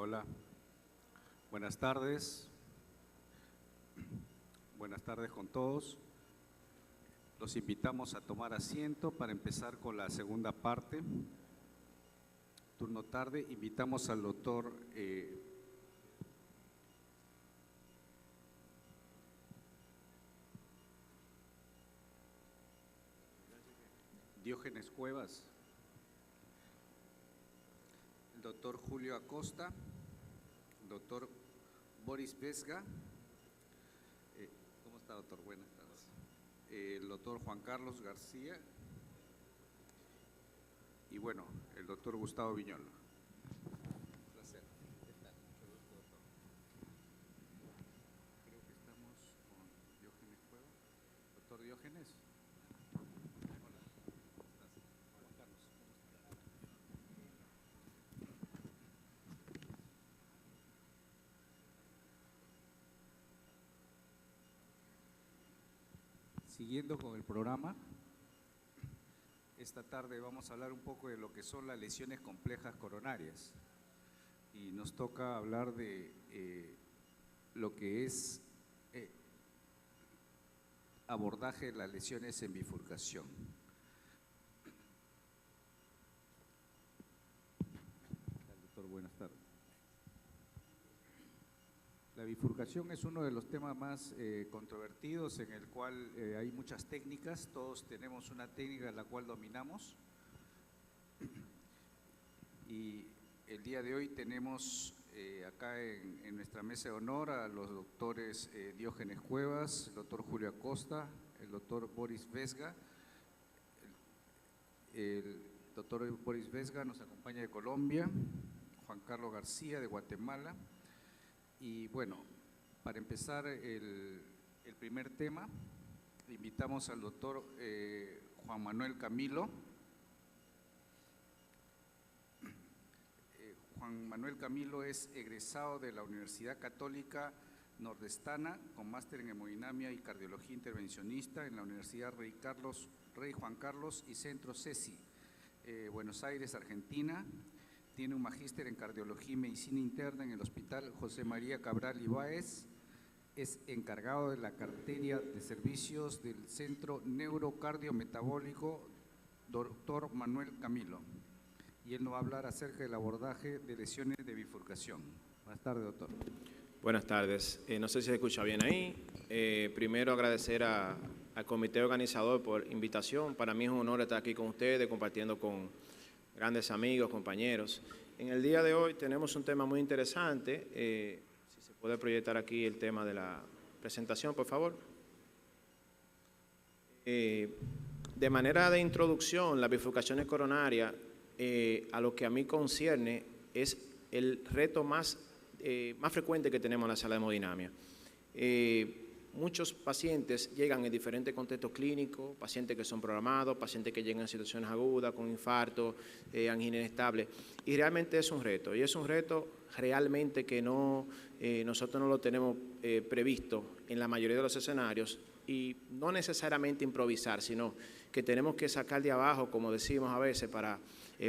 Hola. Buenas tardes. Buenas tardes con todos. Los invitamos a tomar asiento para empezar con la segunda parte. Turno tarde. Invitamos al doctor Diógenes Cuevas, el doctor Julio Acosta, el doctor Boris Vesga. ¿Cómo está, doctor? Buenas tardes. El doctor Juan Carlos García y bueno, el doctor Gustavo Viñolo. Un placer. ¿Qué tal? Mucho gusto, doctor. Creo que estamos con Diógenes Cuevas. Doctor Diógenes. Siguiendo con el programa, esta tarde vamos a hablar un poco de lo que son las lesiones complejas coronarias y nos toca hablar de lo que es abordaje de las lesiones en bifurcación. Doctor, buenas tardes. La bifurcación es uno de los temas más controvertidos en el cual hay muchas técnicas, todos tenemos una técnica la cual dominamos y el día de hoy tenemos acá en nuestra mesa de honor a los doctores Diógenes Cuevas, el doctor Julio Acosta, el doctor Boris Vesga. El doctor Boris Vesga nos acompaña de Colombia, Juan Carlos García de Guatemala. Y bueno, para empezar el primer tema, invitamos al doctor Juan Manuel Camilo. Juan Manuel Camilo es egresado de la Universidad Católica Nordestana con máster en hemodinamia y cardiología intervencionista en la Universidad Rey Juan Carlos y Centro CECI, Buenos Aires, Argentina. Tiene un magíster en cardiología y medicina interna en el Hospital José María Cabral Ibáez. Es encargado de la cartera de servicios del Centro Neurocardiometabólico, doctor Manuel Camilo. Y él nos va a hablar acerca del abordaje de lesiones de bifurcación. Buenas tardes, doctor. Buenas tardes. No sé si se escucha bien ahí. Primero agradecer al comité organizador por invitación. Para mí es un honor estar aquí con ustedes, compartiendo con grandes amigos, compañeros. En el día de hoy tenemos un tema muy interesante. Si se puede proyectar aquí el tema de la presentación, por favor. De manera de introducción, las bifurcaciones coronarias, a lo que a mí concierne, es el reto más frecuente que tenemos en la sala de hemodinamia. Muchos pacientes llegan en diferentes contextos clínicos, pacientes que son programados, pacientes que llegan en situaciones agudas, con infarto, angina inestable, y realmente es un reto, y es un reto realmente que nosotros no lo tenemos previsto en la mayoría de los escenarios, y no necesariamente improvisar, sino que tenemos que sacar de abajo, como decimos a veces, para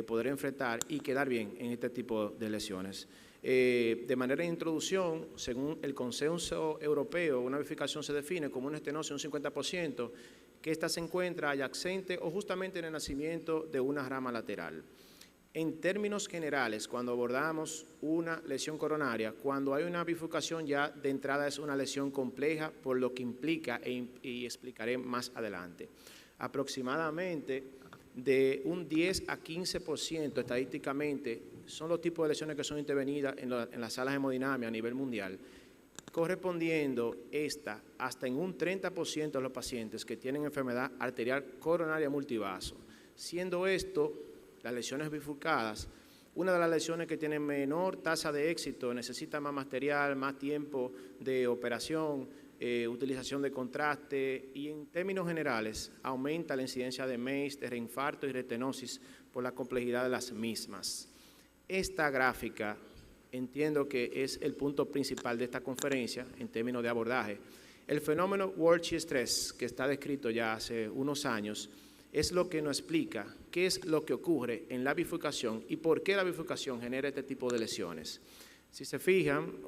poder enfrentar y quedar bien en este tipo de lesiones. De manera de introducción, según el Consenso Europeo, una bifurcación se define como una estenosis de un 50%, que ésta se encuentra adyacente o justamente en el nacimiento de una rama lateral. En términos generales, cuando abordamos una lesión coronaria, cuando hay una bifurcación ya de entrada es una lesión compleja, por lo que implica, y explicaré más adelante. Aproximadamente de un 10 a 15% estadísticamente son los tipos de lesiones que son intervenidas en las salas de hemodinamia a nivel mundial, correspondiendo hasta en un 30% de los pacientes que tienen enfermedad arterial coronaria multivaso. Siendo esto, las lesiones bifurcadas, una de las lesiones que tienen menor tasa de éxito, necesita más material, más tiempo de operación, utilización de contraste, y en términos generales aumenta la incidencia de MACE, de reinfarto y retenosis por la complejidad de las mismas. Esta gráfica entiendo que es el punto principal de esta conferencia en términos de abordaje. El fenómeno World Shear Stress, que está descrito ya hace unos años, es lo que nos explica qué es lo que ocurre en la bifurcación y por qué la bifurcación genera este tipo de lesiones. Si se fijan,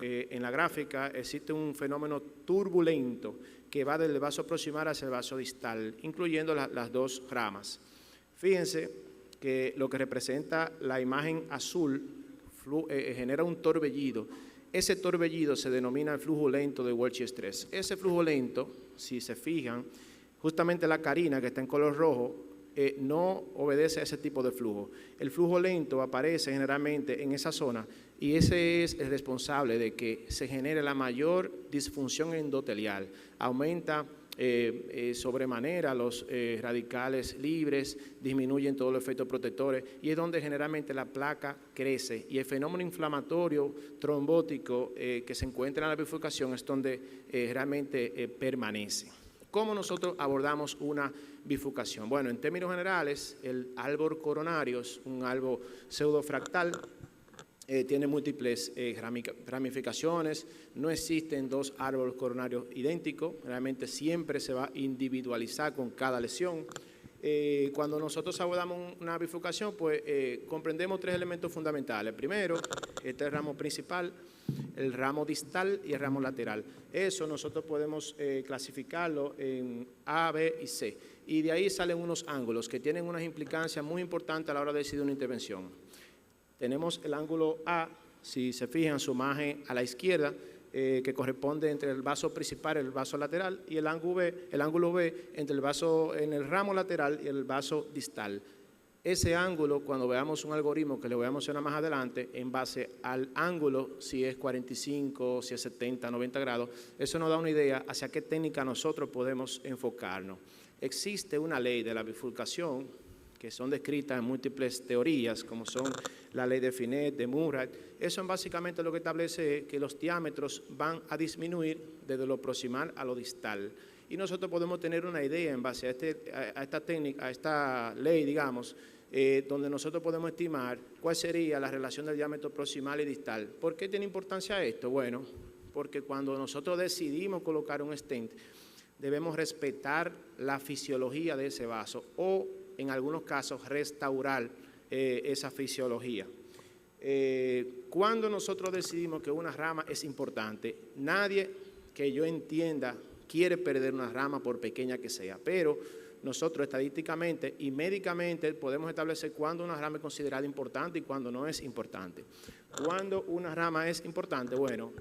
en la gráfica existe un fenómeno turbulento que va del vaso proximal hacia el vaso distal, incluyendo las dos ramas. Fíjense que lo que representa la imagen azul genera un torbellido. Ese torbellido se denomina el flujo lento de Weierstrass. Ese flujo lento, si se fijan, justamente la carina que está en color rojo, no obedece a ese tipo de flujo. El flujo lento aparece generalmente en esa zona y ese es el responsable de que se genere la mayor disfunción endotelial. Aumenta sobremanera los radicales libres, disminuyen todos los efectos protectores y es donde generalmente la placa crece y el fenómeno inflamatorio trombótico que se encuentra en la bifurcación es donde realmente permanece. ¿Cómo nosotros abordamos una bifurcación? Bueno, en términos generales, el árbol coronario es un árbol pseudofractal, tiene múltiples ramificaciones, no existen dos árboles coronarios idénticos, realmente siempre se va a individualizar con cada lesión. Cuando nosotros abordamos una bifurcación, pues comprendemos tres elementos fundamentales. Primero, este es el ramo principal, el ramo distal y el ramo lateral. Eso nosotros podemos clasificarlo en A, B y C. Y de ahí salen unos ángulos que tienen unas implicancias muy importantes a la hora de decidir una intervención. Tenemos el ángulo A, si se fijan, su imagen a la izquierda, que corresponde entre el vaso principal y el vaso lateral, y el ángulo B entre el vaso en el ramo lateral y el vaso distal. Ese ángulo, cuando veamos un algoritmo que le voy a mencionar más adelante, en base al ángulo, si es 45, si es 70, 90 grados, eso nos da una idea hacia qué técnica nosotros podemos enfocarnos. Existe una ley de la bifurcación que son descritas en múltiples teorías, como son la ley de Finet, de Murray. Eso básicamente lo que establece que los diámetros van a disminuir desde lo proximal a lo distal. Y nosotros podemos tener una idea en base a esta técnica, a esta ley, digamos, donde nosotros podemos estimar cuál sería la relación del diámetro proximal y distal. ¿Por qué tiene importancia esto? Bueno, porque cuando nosotros decidimos colocar un stent, debemos respetar la fisiología de ese vaso o, en algunos casos, restaurar esa fisiología. Cuando nosotros decidimos que una rama es importante, nadie que yo entienda quiere perder una rama por pequeña que sea, pero nosotros estadísticamente y médicamente podemos establecer cuándo una rama es considerada importante y cuándo no es importante. Cuando una rama es importante, bueno,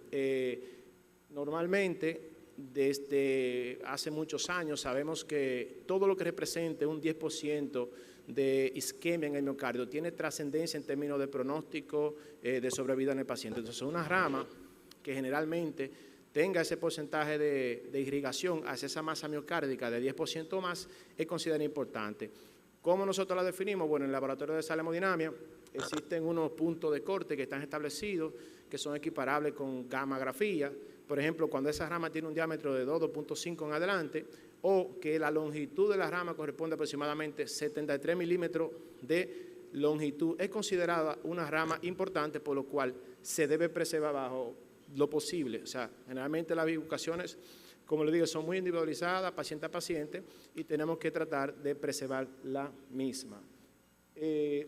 normalmente desde hace muchos años sabemos que todo lo que represente un 10% de isquemia en el miocardio tiene trascendencia en términos de pronóstico de sobrevida en el paciente. Entonces, una rama que generalmente tenga ese porcentaje de irrigación hacia esa masa miocárdica de 10% más es considerada importante. ¿Cómo nosotros la definimos? Bueno, en el laboratorio de sala de hemodinamia existen unos puntos de corte que están establecidos que son equiparables con gammagrafía. Por ejemplo, cuando esa rama tiene un diámetro de 2.5 en adelante, o que la longitud de la rama corresponde aproximadamente 73 milímetros de longitud, es considerada una rama importante, por lo cual se debe preservar bajo lo posible. O sea, generalmente las bifurcaciones, como les digo, son muy individualizadas, paciente a paciente, y tenemos que tratar de preservar la misma.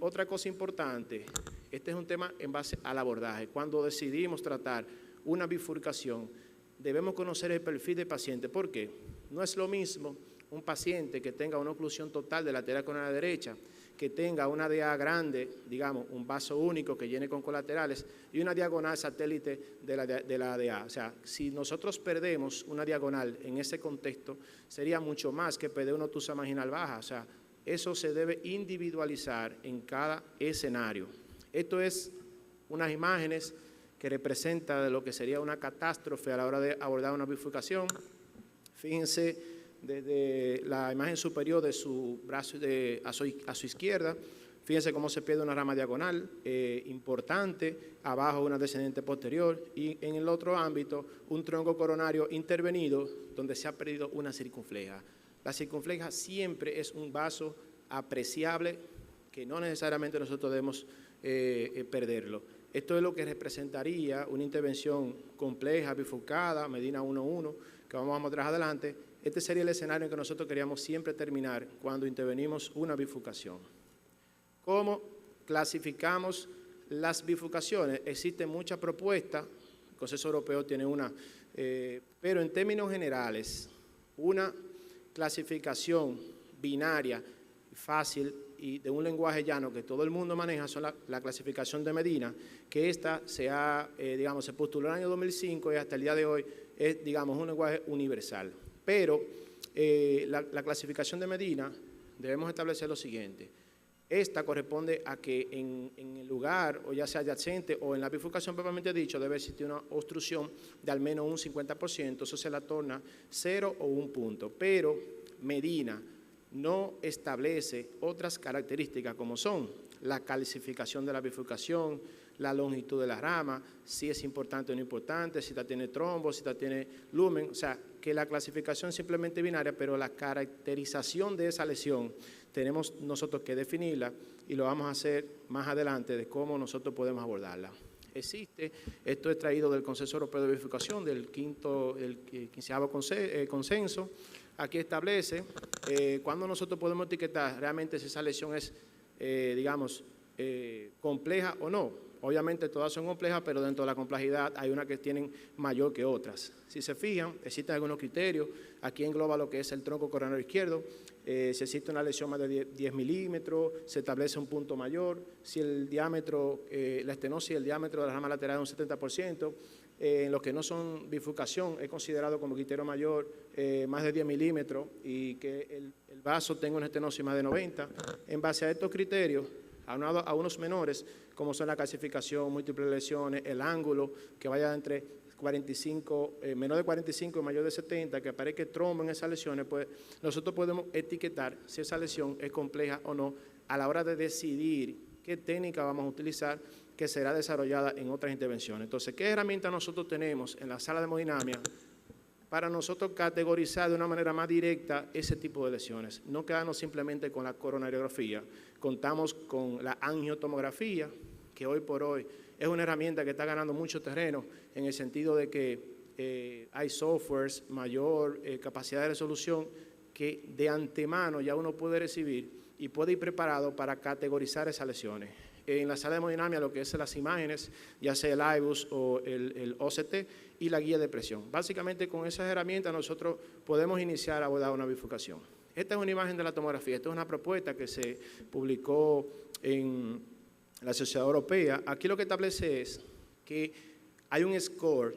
Otra cosa importante, este es un tema en base al abordaje. Cuando decidimos tratar una bifurcación, debemos conocer el perfil del paciente. ¿Por qué? No es lo mismo un paciente que tenga una oclusión total de la arteria coronaria derecha, que tenga una DA grande, digamos, un vaso único que llene con colaterales y una diagonal satélite de la DA. O sea, si nosotros perdemos una diagonal en ese contexto, sería mucho más que perder una obtusa marginal baja. O sea, eso se debe individualizar en cada escenario. Esto es unas imágenes que representa de lo que sería una catástrofe a la hora de abordar una bifurcación. Fíjense desde la imagen superior de su brazo a su izquierda, fíjense cómo se pierde una rama diagonal importante, abajo una descendente posterior y en el otro ámbito un tronco coronario intervenido donde se ha perdido una circunfleja. La circunfleja siempre es un vaso apreciable que no necesariamente nosotros debemos perderlo. Esto es lo que representaría una intervención compleja, bifurcada, Medina 1-1, que vamos a mostrar adelante. Este sería el escenario en que nosotros queríamos siempre terminar cuando intervenimos una bifurcación. ¿Cómo clasificamos Las bifurcaciones, existen muchas propuestas, el Consejo Europeo tiene una, pero en términos generales, una clasificación binaria, fácil y de un lenguaje llano que todo el mundo maneja son la clasificación de Medina, que esta se postuló en el año 2005 y hasta el día de hoy es, digamos, un lenguaje universal. Pero la clasificación de Medina debemos establecer lo siguiente. Esta corresponde a que en el lugar, o ya sea adyacente o en la bifurcación propiamente dicho, debe existir una obstrucción de al menos un 50%, eso se la torna 0 o 1 punto. Pero Medina no establece otras características como son la calcificación de la bifurcación, la longitud de la rama, si es importante o no importante, si esta tiene trombo, si esta tiene lumen, o sea, que la clasificación es simplemente binaria, pero la caracterización de esa lesión tenemos nosotros que definirla y lo vamos a hacer más adelante de cómo nosotros podemos abordarla. Existe, esto es traído del Consejo Europeo de Bifurcación, del 15º consenso. Aquí establece cuándo nosotros podemos etiquetar realmente si esa lesión es, compleja o no. Obviamente todas son complejas, pero dentro de la complejidad hay unas que tienen mayor que otras. Si se fijan, existen algunos criterios. Aquí engloba lo que es el tronco coronario izquierdo. Si existe una lesión más de 10 milímetros, se establece un punto mayor. Si el diámetro, la estenosis y el diámetro de la rama lateral es un 70%, en los que no son bifurcación es considerado como criterio mayor más de 10 milímetros y que el vaso tenga una estenosis más de 90. En base a estos criterios, aunado a unos menores, como son la calcificación, múltiples lesiones, el ángulo, que vaya entre 45, menor de 45 y mayor de 70, que aparezca trombo en esas lesiones, pues nosotros podemos etiquetar si esa lesión es compleja o no a la hora de decidir qué técnica vamos a utilizar, que será desarrollada en otras intervenciones. Entonces, ¿qué herramientas nosotros tenemos en la sala de hemodinamia para nosotros categorizar de una manera más directa ese tipo de lesiones? No quedarnos simplemente con la coronariografía, contamos con la angiotomografía, que hoy por hoy es una herramienta que está ganando mucho terreno en el sentido de que hay softwares, mayor capacidad de resolución que de antemano ya uno puede recibir y puede ir preparado para categorizar esas lesiones. En la sala de hemodinamia lo que es las imágenes, ya sea el IBUS o el OCT y la guía de presión. Básicamente con esas herramientas nosotros podemos iniciar a abordar una bifurcación. Esta es una imagen de la tomografía, esta es una propuesta que se publicó en la Sociedad Europea. Aquí lo que establece es que hay un score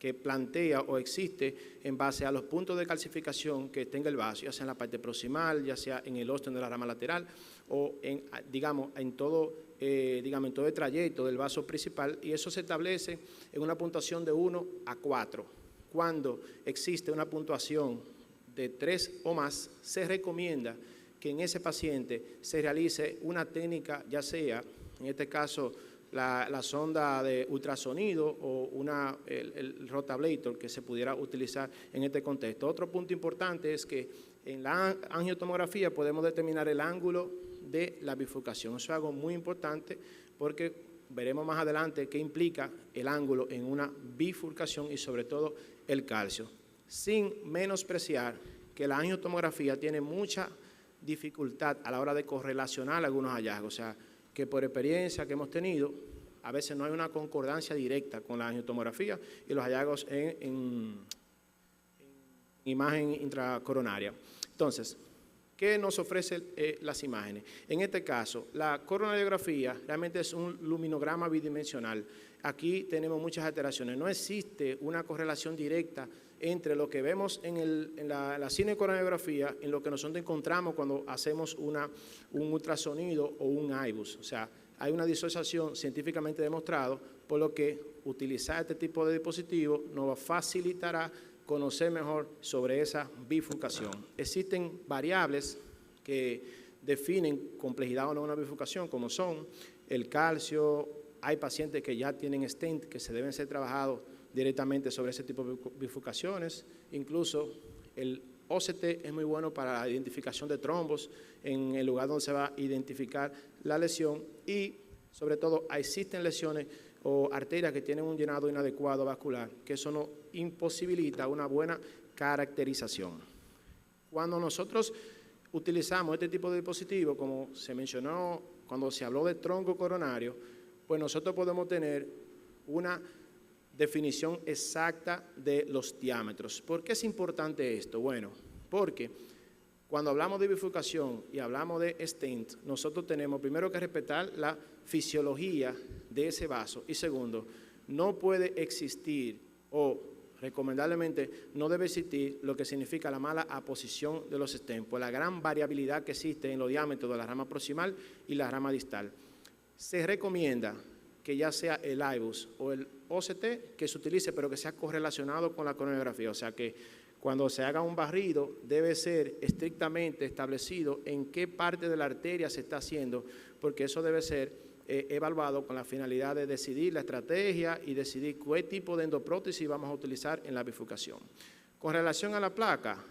que plantea o existe en base a los puntos de calcificación que tenga el vaso, ya sea en la parte proximal, ya sea en el ósteo de la rama lateral o en todo el trayecto del vaso principal, y eso se establece en una puntuación de 1 a 4. Cuando existe una puntuación de 3 o más, se recomienda que en ese paciente se realice una técnica, ya sea, en este caso, la sonda de ultrasonido o el rotablator que se pudiera utilizar en este contexto. Otro punto importante es que en la angiotomografía podemos determinar el ángulo de la bifurcación. Eso es algo muy importante porque veremos más adelante qué implica el ángulo en una bifurcación y sobre todo el calcio. Sin menospreciar que la angiotomografía tiene mucha dificultad a la hora de correlacionar algunos hallazgos. O sea, que por experiencia que hemos tenido, a veces no hay una concordancia directa con la angiotomografía y los hallazgos en imagen intracoronaria. Entonces, ¿qué nos ofrecen las imágenes? En este caso, la coronariografía realmente es un luminograma bidimensional. Aquí tenemos muchas alteraciones. No existe una correlación directa entre lo que vemos en la cinecoronariografía y lo que nosotros encontramos cuando hacemos un ultrasonido o un IBUS. O sea, hay una disociación científicamente demostrada, por lo que utilizar este tipo de dispositivo nos facilitará conocer mejor sobre esa bifurcación. Existen variables que definen complejidad o no de una bifurcación, como son el calcio. Hay pacientes que ya tienen stent que se deben ser trabajados directamente sobre ese tipo de bifurcaciones. Incluso el OCT es muy bueno para la identificación de trombos en el lugar donde se va a identificar la lesión, y sobre todo existen lesiones o arterias que tienen un llenado inadecuado vascular, que eso nos imposibilita una buena caracterización. Cuando nosotros utilizamos este tipo de dispositivo, como se mencionó cuando se habló de tronco coronario, pues nosotros podemos tener una definición exacta de los diámetros. ¿Por qué es importante esto? Bueno, porque cuando hablamos de bifurcación y hablamos de stent, nosotros tenemos primero que respetar la fisiología de ese vaso y segundo, no puede existir o recomendablemente no debe existir lo que significa la mala aposición de los stents, por la gran variabilidad que existe en los diámetros de la rama proximal y la rama distal. Se recomienda que ya sea el IBUS o el OCT que se utilice, pero que sea correlacionado con la coronografía, o sea que cuando se haga un barrido debe ser estrictamente establecido en qué parte de la arteria se está haciendo, porque eso debe ser evaluado con la finalidad de decidir la estrategia y decidir qué tipo de endoprótesis vamos a utilizar en la bifurcación. Con relación a la placa,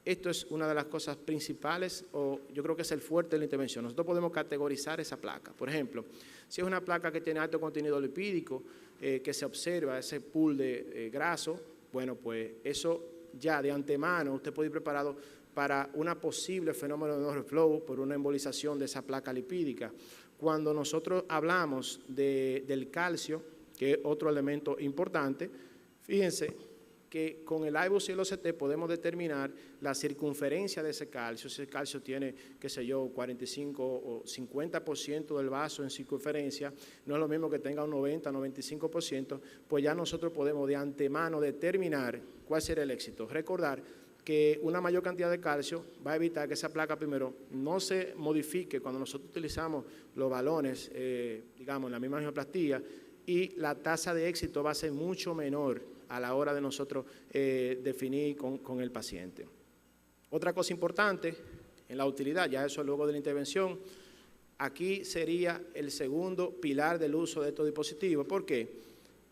esto es una de las cosas principales, o yo creo que es el fuerte de la intervención. Nosotros podemos categorizar esa placa. Por ejemplo, si es una placa que tiene alto contenido lipídico, que se observa ese pool de graso, bueno, pues eso ya de antemano usted puede ir preparado para una posible fenómeno de no reflow por una embolización de esa placa lipídica. Cuando nosotros hablamos del calcio, que es otro elemento importante, fíjense que con el IBUS y el OCT podemos determinar la circunferencia de ese calcio. Si ese calcio tiene, qué sé yo, 45 o 50% del vaso en circunferencia, no es lo mismo que tenga un 90, 95%, pues ya nosotros podemos de antemano determinar cuál será el éxito. Recordar que una mayor cantidad de calcio va a evitar que esa placa primero no se modifique cuando nosotros utilizamos los balones, digamos, en la misma angioplastía, y la tasa de éxito va a ser mucho menor a la hora de nosotros definir con el paciente. Otra cosa importante en la utilidad, ya eso luego de la intervención, aquí sería el segundo pilar del uso de estos dispositivos. ¿Por qué?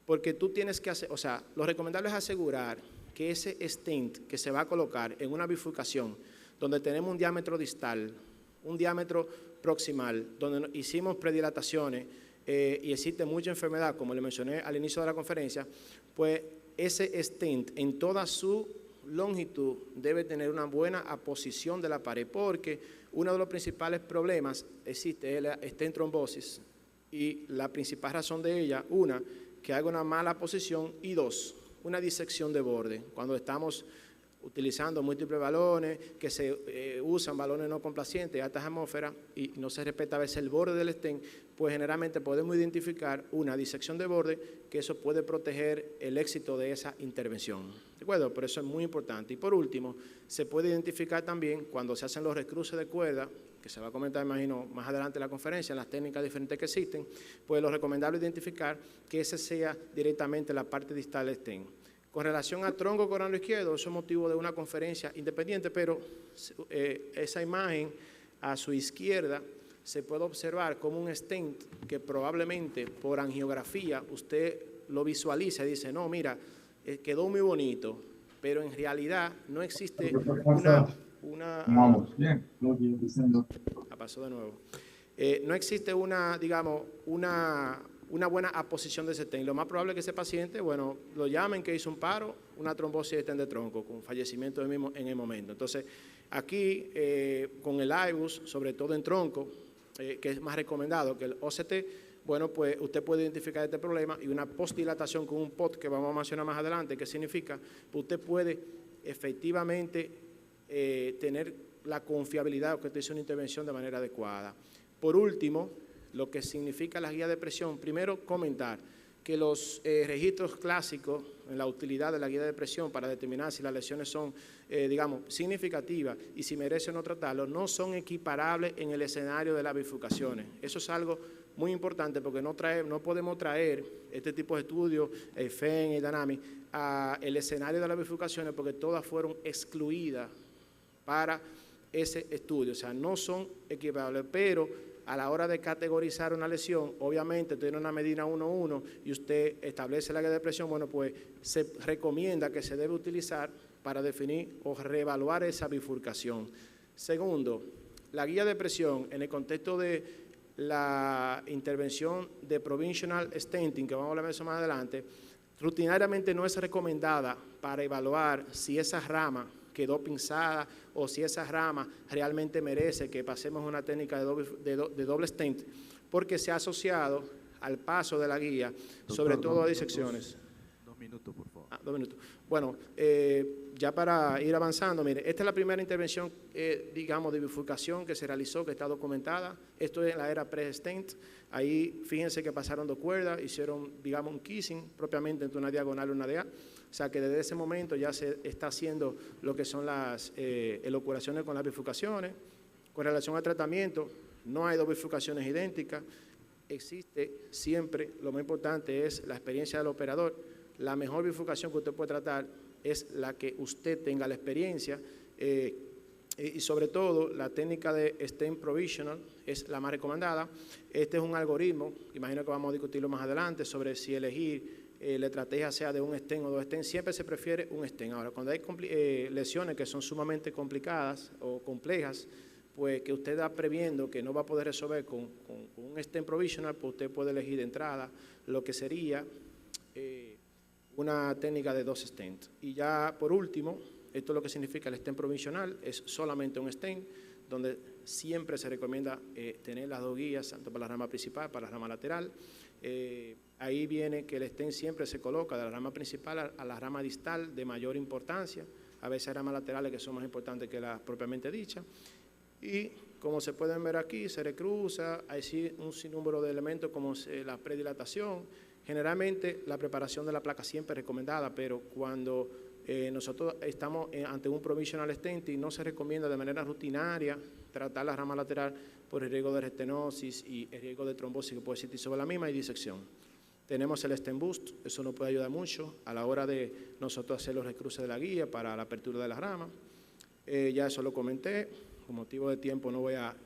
Porque tú tienes que hacer, o sea, lo recomendable es asegurar que ese stent que se va a colocar en una bifurcación donde tenemos un diámetro distal, un diámetro proximal, donde hicimos predilataciones y existe mucha enfermedad, como le mencioné al inicio de la conferencia, pues ese stent en toda su longitud debe tener una buena aposición de la pared, porque uno de los principales problemas existe la stent trombosis, y la principal razón de ella, una, que haga una mala posición, y dos, una disección de borde. Cuando estamos utilizando múltiples balones, que se usan balones no complacientes, altas atmósferas, y no se respeta a veces el borde del stent, pues generalmente podemos identificar una disección de borde, que eso puede proteger el éxito de esa intervención. ¿De acuerdo? Por eso es muy importante. Y por último, se puede identificar también cuando se hacen los recruces de cuerda, que se va a comentar, imagino, más adelante en la conferencia, en las técnicas diferentes que existen, pues lo recomendable es identificar que ese sea directamente la parte distal del stent. Con relación al tronco coronario izquierdo, eso es motivo de una conferencia independiente, pero esa imagen a su izquierda se puede observar como un stent que probablemente por angiografía usted lo visualiza y dice, no, mira, quedó muy bonito, pero en realidad no existe pasó de nuevo. No existe digamos, una buena aposición de ese stent. Lo más probable es que ese paciente, bueno, lo llamen que hizo un paro, una trombosis de stent de tronco, con fallecimiento en el momento. Entonces, aquí, con el IBUS, sobre todo en tronco, que es más recomendado que el OCT, bueno, pues usted puede identificar este problema, y una postdilatación con un POT, que vamos a mencionar más adelante, ¿qué significa? Pues usted puede efectivamente tener la confiabilidad de que usted hizo una intervención de manera adecuada. Por último, lo que significa la guía de presión, primero comentar que los registros clásicos en la utilidad de la guía de presión para determinar si las lesiones son, digamos, significativas y si merecen no tratarlo, no son equiparables en el escenario de las bifurcaciones. Eso es algo muy importante, porque no podemos traer este tipo de estudios, el FEN y Dynamic, al escenario de las bifurcaciones, porque todas fueron excluidas para ese estudio. O sea, no son equiparables, pero a la hora de categorizar una lesión, obviamente tiene una medida 1:1 y usted establece la guía de presión, bueno, pues se recomienda que se debe utilizar para definir o reevaluar esa bifurcación. Segundo, la guía de presión en el contexto de la intervención de provisional stenting, que vamos a hablar de eso más adelante, rutinariamente no es recomendada para evaluar si esa rama quedó pinzada o si esa rama realmente merece que pasemos una técnica de doble stent, porque se ha asociado al paso de la guía, sobre todo a disecciones. 2 minutos, por favor. 2 minutos. Bueno, ya para ir avanzando, mire, esta es la primera intervención, digamos, de bifurcación que se realizó, que está documentada. Esto es en la era pre-stent. Ahí, fíjense que pasaron 2 cuerdas, hicieron, digamos, un kissing propiamente entre una diagonal y una DA. O sea, que desde ese momento ya se está haciendo lo que son las elocuraciones con las bifurcaciones. Con relación al tratamiento, no hay 2 bifurcaciones idénticas. Existe siempre, lo más importante es la experiencia del operador. La mejor bifurcación que usted puede tratar es la que usted tenga la experiencia y sobre todo la técnica de stent provisional es la más recomendada. Este es un algoritmo, imagino que vamos a discutirlo más adelante, sobre si elegir la estrategia sea de un stent o 2 stents. Siempre se prefiere un stent. Ahora, cuando hay lesiones que son sumamente complicadas o complejas, pues que usted está previendo que no va a poder resolver con un stent provisional, pues usted puede elegir de entrada lo que sería una técnica de 2 stents. Y ya por último, esto es lo que significa el stent provisional, es solamente un stent, donde siempre se recomienda tener las 2 guías, tanto para la rama principal, para la rama lateral. Ahí viene que el stent siempre se coloca de la rama principal a la rama distal de mayor importancia. A veces hay ramas laterales que son más importantes que las propiamente dichas. Y como se pueden ver aquí, se recruza, hay un sinnúmero de elementos como la predilatación. Generalmente la preparación de la placa siempre es recomendada, pero cuando nosotros estamos ante un provisional stent y no se recomienda de manera rutinaria tratar la rama lateral por el riesgo de restenosis y el riesgo de trombosis que puede existir sobre la misma y disección. Tenemos el stent boost, eso nos puede ayudar mucho a la hora de nosotros hacer los recruces de la guía para la apertura de la rama. Ya eso lo comenté. Por motivo de tiempo no voy a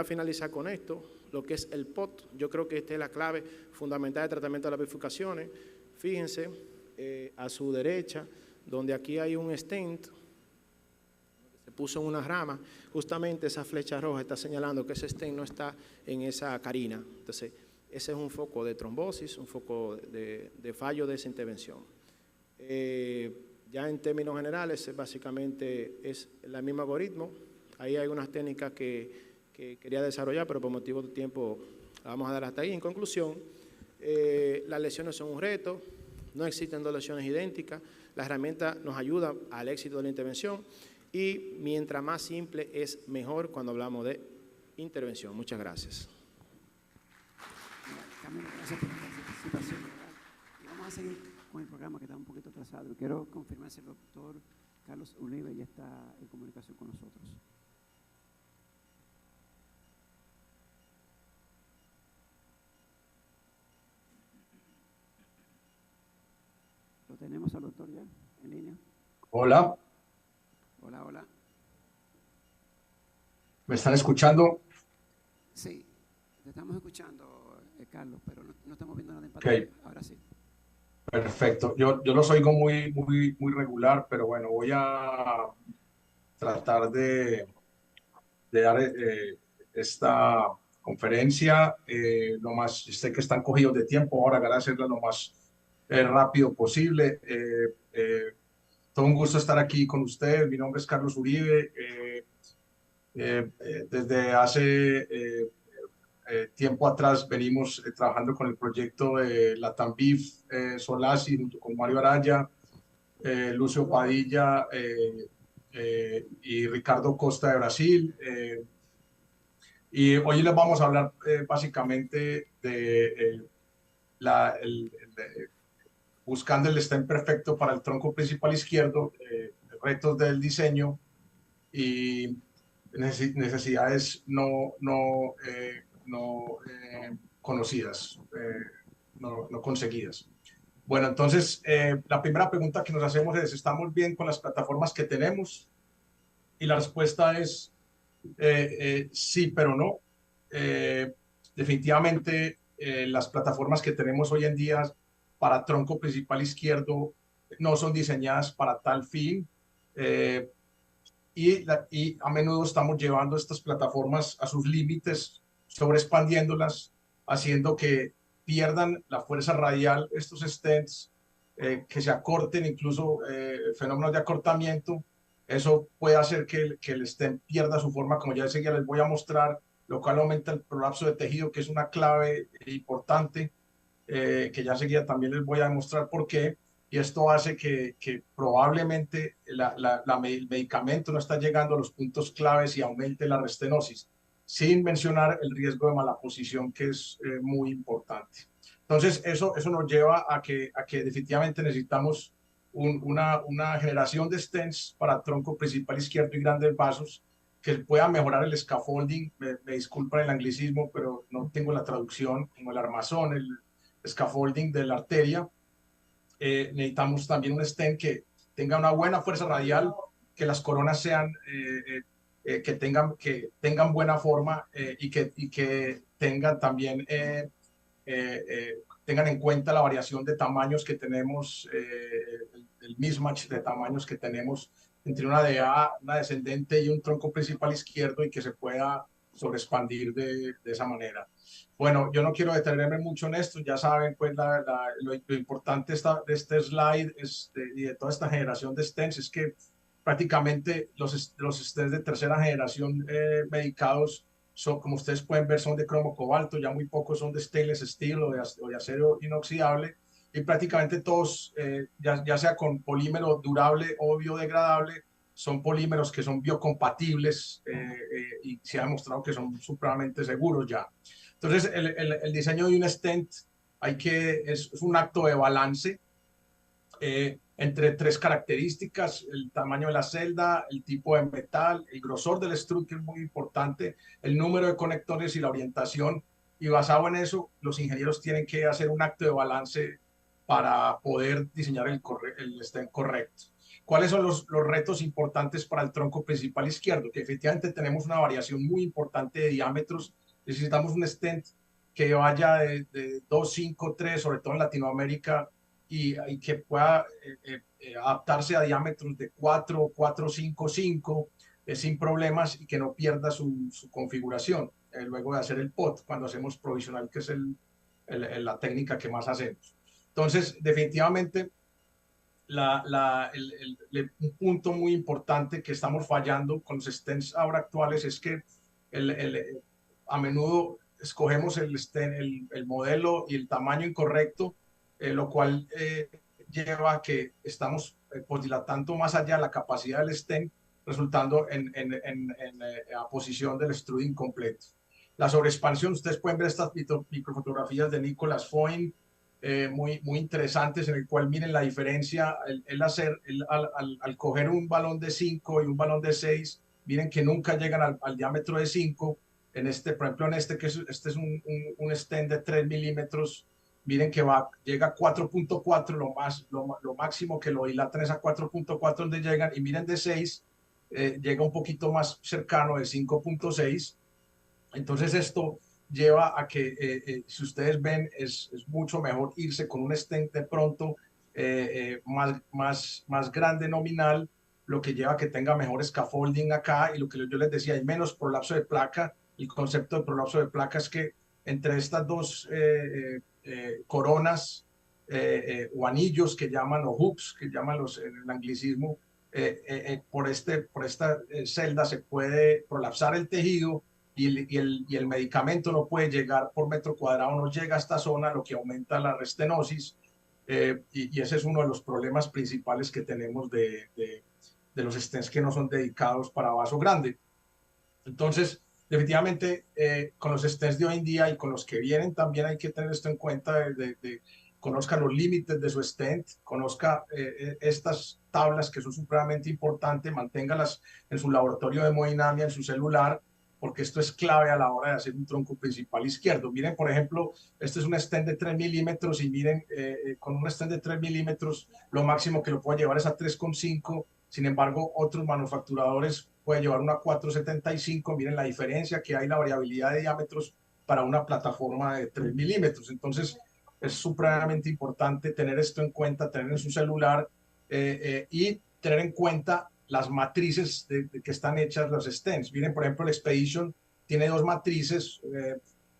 finalizar con esto, lo que es el POT. Yo creo que esta es la clave fundamental de tratamiento de las bifurcaciones. Fíjense a su derecha, donde aquí hay un stent, se puso en una rama, justamente esa flecha roja está señalando que ese stent no está en esa carina. Entonces, ese es un foco de trombosis, un foco de fallo de esa intervención. Ya en términos generales, básicamente es el mismo algoritmo. Ahí hay unas técnicas que quería desarrollar, pero por motivo de tiempo la vamos a dar hasta ahí. En conclusión, las lesiones son un reto, no existen 2 lesiones idénticas, la herramienta nos ayuda al éxito de la intervención y mientras más simple es mejor cuando hablamos de intervención. Muchas gracias. Camilo, gracias por la participación. Y vamos a seguir con el programa que está un poquito atrasado. Quiero confirmar si el doctor Carlos Uribe ya está en comunicación con nosotros. ¿Lo tenemos al doctor ya en línea? Hola. Hola, hola. ¿Me están escuchando? Sí, te estamos escuchando, Carlos, pero no estamos viendo nada en pantalla. Okay. Ahora sí. Perfecto. Yo los oigo muy regular, pero bueno, voy a tratar de dar esta conferencia lo más, sé que están cogidos de tiempo, ahora voy a hacerla lo más rápido posible. Todo un gusto estar aquí con ustedes. Mi nombre es Carlos Uribe. Desde hace tiempo atrás venimos trabajando con el proyecto de Latam BIF Solasi junto con Mario Araya, Lucio Padilla y Ricardo Costa de Brasil. Y hoy les vamos a hablar básicamente de buscando el stent perfecto para el tronco principal izquierdo, retos del diseño y necesidades no conocidas, no conseguidas. Bueno, entonces la primera pregunta que nos hacemos es, ¿estamos bien con las plataformas que tenemos? Y la respuesta es sí, pero no. Definitivamente las plataformas que tenemos hoy en día para tronco principal izquierdo no son diseñadas para tal fin. Y a menudo estamos llevando estas plataformas a sus límites, sobreexpandiéndolas, haciendo que pierdan la fuerza radial estos stents, que se acorten, incluso fenómenos de acortamiento. Eso puede hacer que el stent pierda su forma, como ya enseguida les voy a mostrar, lo cual aumenta el prolapso de tejido, que es una clave importante, que ya seguida también les voy a demostrar por qué. Y esto hace que probablemente el medicamento no está llegando a los puntos claves y aumente la restenosis, sin mencionar el riesgo de malaposición, que es muy importante. Entonces, eso nos lleva a que definitivamente necesitamos una generación de stents para tronco principal izquierdo y grandes vasos que pueda mejorar el scaffolding. Me disculpan el anglicismo, pero no tengo la traducción, como el armazón, el scaffolding de la arteria. Necesitamos también un stent que tenga una buena fuerza radial, que las coronas sean, que tengan buena forma, y que tengan también, tengan en cuenta la variación de tamaños que tenemos, el mismatch de tamaños que tenemos entre una DA, una descendente y un tronco principal izquierdo, y que se pueda sobreexpandir de esa manera. Bueno, yo no quiero detenerme mucho en esto, ya saben pues lo importante de este slide y de toda esta generación de stents es que prácticamente los stents de tercera generación medicados son, como ustedes pueden ver, son de cromo cobalto, ya muy pocos son de stainless steel o de acero inoxidable, y prácticamente todos, ya sea con polímero durable o biodegradable, son polímeros que son biocompatibles, y se ha demostrado que son supremamente seguros ya. Entonces, el diseño de un stent es un acto de balance entre tres características: el tamaño de la celda, el tipo de metal, el grosor del strut, que es muy importante, el número de conectores y la orientación. Y basado en eso, los ingenieros tienen que hacer un acto de balance para poder diseñar el stent correcto. ¿Cuáles son los retos importantes para el tronco principal izquierdo? Que efectivamente tenemos una variación muy importante de diámetros. Necesitamos un stent que vaya de 2, 5, 3, sobre todo en Latinoamérica, y que pueda adaptarse a diámetros de 4, 4, 5, 5, sin problemas, y que no pierda su configuración luego de hacer el POT, cuando hacemos provisional, que es la técnica que más hacemos. Entonces, definitivamente, un punto muy importante que estamos fallando con los stents ahora actuales es que a menudo escogemos el modelo y el tamaño incorrecto, lo cual lleva a que estamos dilatando más allá la capacidad del stent, resultando en la posición del strut incompleto. La sobreexpansión, ustedes pueden ver estas microfotografías de Nicolas Foyn, muy interesantes, en el cual miren la diferencia al coger un balón de 5 y un balón de 6, miren que nunca llegan al diámetro de 5. Por ejemplo, este es un stent de 3 milímetros, miren que llega a 4.4, lo máximo que lo dilatan es a 4.4 donde llegan, y miren de 6, llega un poquito más cercano de 5.6. Entonces esto lleva a que, si ustedes ven, es mucho mejor irse con un stent de pronto más grande nominal, lo que lleva a que tenga mejor scaffolding acá, y lo que yo les decía, hay menos prolapso de placa. El concepto de prolapso de placa es que entre estas dos coronas o anillos que llaman, o hooks que llaman en el anglicismo, por esta celda se puede prolapsar el tejido, y el medicamento no puede llegar por metro cuadrado, no llega a esta zona, lo que aumenta la restenosis, y ese es uno de los problemas principales que tenemos de los stents que no son dedicados para vaso grande. Entonces, definitivamente, con los stents de hoy en día y con los que vienen también hay que tener esto en cuenta, conozca los límites de su stent, conozca estas tablas que son supremamente importantes, manténgalas en su laboratorio de hemodinamia, en su celular, porque esto es clave a la hora de hacer un tronco principal izquierdo. Miren, por ejemplo, este es un stent de 3 milímetros, y miren, con un stent de 3 milímetros, lo máximo que lo puede llevar es a 3,5. Sin embargo, otros manufacturadores pueden llevar una 4,75. Miren la diferencia que hay, la variabilidad de diámetros para una plataforma de 3 milímetros. Entonces, es supremamente importante tener esto en cuenta, tener en su celular, y tener en cuenta las matrices que están hechas los stents. Miren, por ejemplo, el Expedition tiene dos matrices,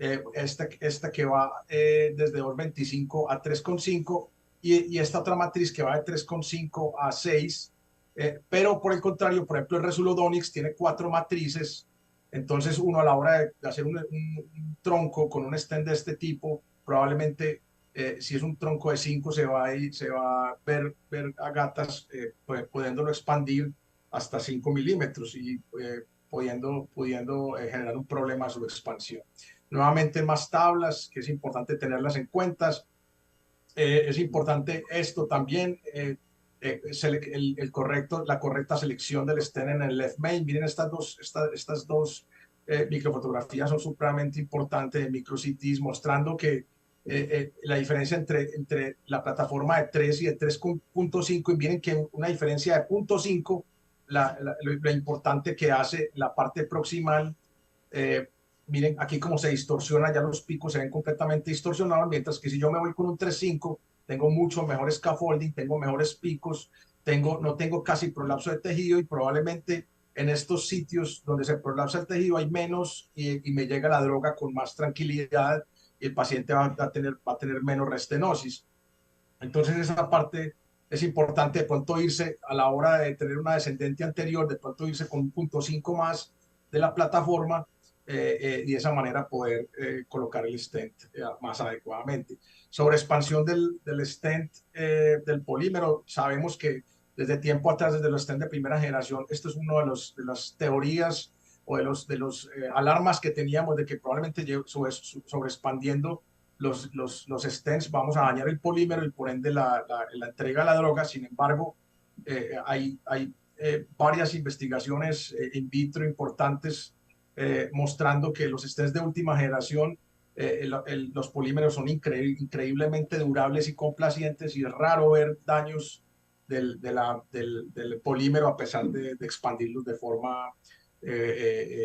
esta que va desde 2,25 a 3,5, y esta otra matriz que va de 3,5 a 6, pero por el contrario, por ejemplo, el Resulodonix tiene 4 matrices, Entonces uno a la hora de hacer un tronco con un stent de este tipo, probablemente si es un tronco de 5 se va a ver a gatas pudiéndolo expandir hasta 5 milímetros y pudiendo generar un problema a su expansión. Nuevamente más tablas, que es importante tenerlas en cuenta. Es importante esto también, la correcta selección del stent en el left main. Miren, estas dos microfotografías son supremamente importantes de microcities, mostrando que la diferencia entre la plataforma de 3 y de 3.5, y miren que una diferencia de 0.5, lo importante que hace la parte proximal. Miren aquí cómo se distorsiona, ya los picos se ven completamente distorsionados, mientras que si yo me voy con un 3.5, tengo mucho mejor scaffolding, tengo mejores picos, no tengo casi prolapso de tejido, y probablemente en estos sitios donde se prolapsa el tejido hay menos y me llega la droga con más tranquilidad, y el paciente va a tener menos restenosis. Entonces esa parte es importante, de pronto irse a la hora de tener una descendente anterior, de pronto irse con un 0.5 más de la plataforma, y de esa manera poder colocar el stent más adecuadamente. Sobre expansión del stent del polímero, sabemos que desde tiempo atrás, desde los stents de primera generación, esto es una de las teorías o de los alarmas que teníamos de que probablemente sobre expandiendo los stents vamos a dañar el polímero y por ende la entrega de la droga. Sin embargo, hay varias investigaciones in vitro importantes mostrando que los stents de última generación, los polímeros son increíblemente durables y complacientes, y es raro ver daños del polímero a pesar de expandirlos de forma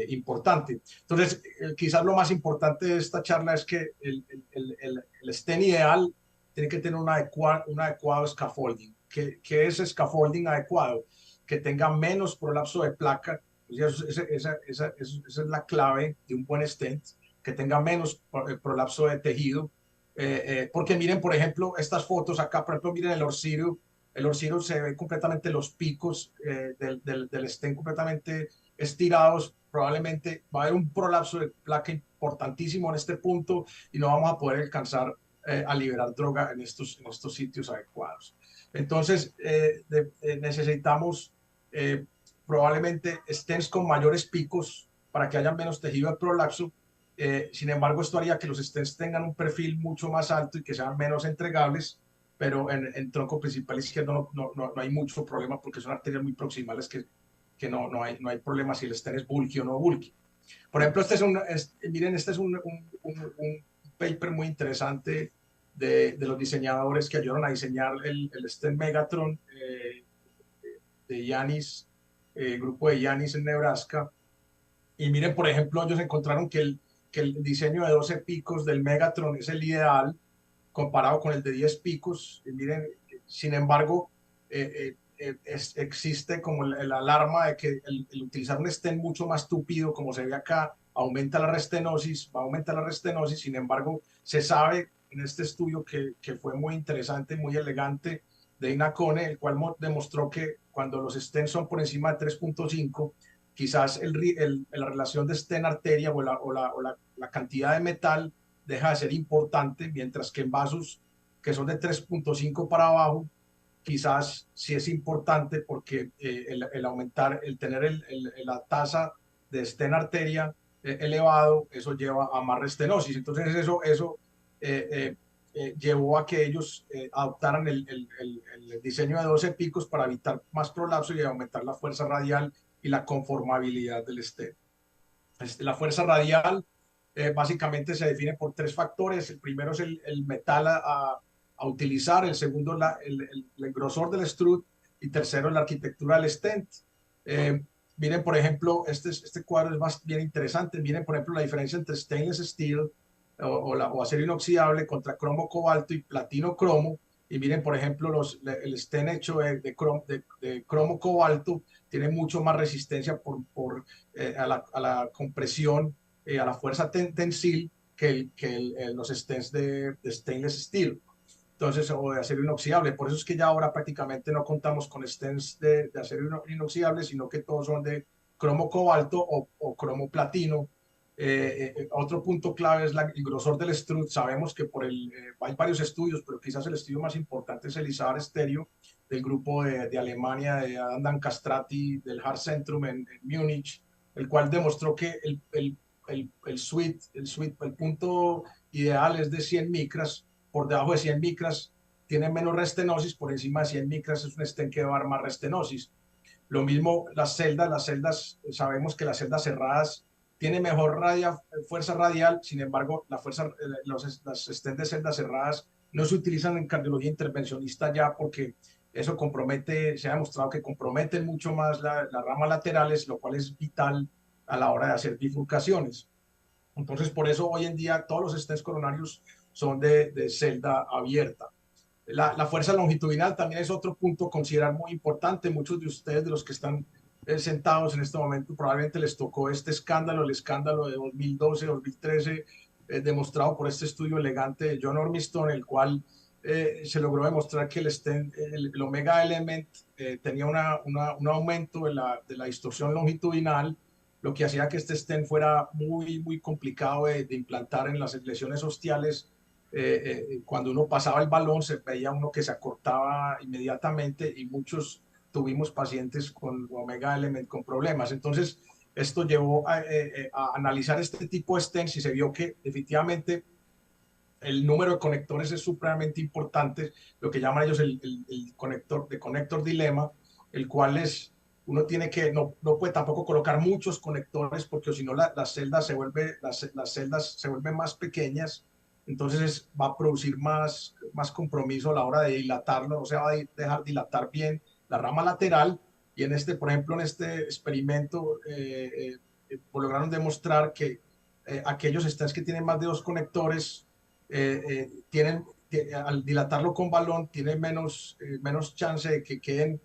importante. Entonces, quizás lo más importante de esta charla es que el stent ideal tiene que tener un adecuado scaffolding. ¿Qué es scaffolding adecuado? Que tenga menos prolapso de placa. Esa es la clave de un buen stent, que tenga menos prolapso de tejido. Porque miren, por ejemplo, estas fotos acá, por ejemplo, miren el Orciro se ve completamente los picos del stent completamente estirados. Probablemente va a haber un prolapso de placa importantísimo en este punto y no vamos a poder alcanzar a liberar droga en estos sitios adecuados. Entonces, necesitamos probablemente stents con mayores picos para que haya menos tejido de prolapso. Sin embargo, esto haría que los stents tengan un perfil mucho más alto y que sean menos entregables, pero en tronco principal izquierdo no hay mucho problema porque son arterias muy proximales que no hay problema si el stent es bulky o no bulky. Por ejemplo, miren, este es un paper muy interesante de los diseñadores que ayudaron a diseñar el stent Megatron de Yanis, grupo de Yanis en Nebraska. Y miren, por ejemplo, ellos encontraron que el diseño de 12 picos del Megatron es el ideal comparado con el de 10 picos. Y miren, sin embargo, existe como la alarma de que el utilizar un stent mucho más tupido, como se ve acá, aumenta la restenosis. Sin embargo, se sabe en este estudio que fue muy interesante, muy elegante, de Inacone, el cual demostró que cuando los stents son por encima de 3.5, quizás la relación de stent arteria o la cantidad de metal deja de ser importante, mientras que en vasos que son de 3.5 para abajo, quizás sí es importante, porque el aumentar, el tener la tasa de stent arteria elevado, eso lleva a más restenosis. Entonces eso llevó a que ellos adoptaran el diseño de 12 picos para evitar más prolapso y aumentar la fuerza radial y la conformabilidad del stent. La fuerza radial básicamente se define por 3 factores. El primero es el metal a utilizar, el segundo el grosor del strut, y tercero la arquitectura del stent. Miren, por ejemplo, este cuadro es bien interesante. Miren, por ejemplo, la diferencia entre stainless steel o acero inoxidable contra cromo cobalto y platino cromo. Y miren, por ejemplo, el stent hecho de cromo cobalto tiene mucho más resistencia a la compresión, a la fuerza tensil, que los stents de stainless steel. Entonces, o de acero inoxidable. Por eso es que ya ahora prácticamente no contamos con stents de acero inoxidable, sino que todos son de cromo cobalto o cromo platino. Otro punto clave es el grosor del strut. Sabemos que hay varios estudios, pero quizás el estudio más importante es el Isar Stereo del grupo de Alemania, de Adam Castrati, del Haarzentrum en Múnich, el cual demostró que el punto ideal es de 100 micras. Por debajo de 100 micras tiene menos restenosis, por encima de 100 micras es un stent que va a dar más restenosis. Lo mismo las celdas, sabemos que las celdas cerradas tienen mejor fuerza radial, sin embargo, las stents de celdas cerradas no se utilizan en cardiología intervencionista ya porque eso se ha demostrado que comprometen mucho más las ramas laterales, lo cual es vital a la hora de hacer bifurcaciones. Entonces, por eso hoy en día todos los stents coronarios son de celda abierta. La fuerza longitudinal también es otro punto a considerar muy importante. Muchos de ustedes, de los que están sentados en este momento, probablemente les tocó este escándalo, el escándalo de 2012-2013, demostrado por este estudio elegante de John Ormiston, el cual se logró demostrar que el Omega Element tenía un aumento de la distorsión longitudinal, lo que hacía que este stent fuera muy complicado de implantar en las lesiones ostiales. Cuando uno pasaba el balón se veía uno que se acortaba inmediatamente y muchos tuvimos pacientes con Omega Element con problemas. Entonces, esto llevó a analizar este tipo de stents y se vio que definitivamente el número de conectores es supremamente importante, lo que llaman ellos el connector dilema, el cual uno tiene que, no puede tampoco colocar muchos conectores porque si no las celdas se vuelven más pequeñas. Entonces va a producir más compromiso a la hora de dilatarlo, no se va a dejar dilatar bien la rama lateral. Y por ejemplo, en este experimento lograron demostrar que aquellos stents que tienen más de 2 conectores al dilatarlo con balón tienen menos chance de que queden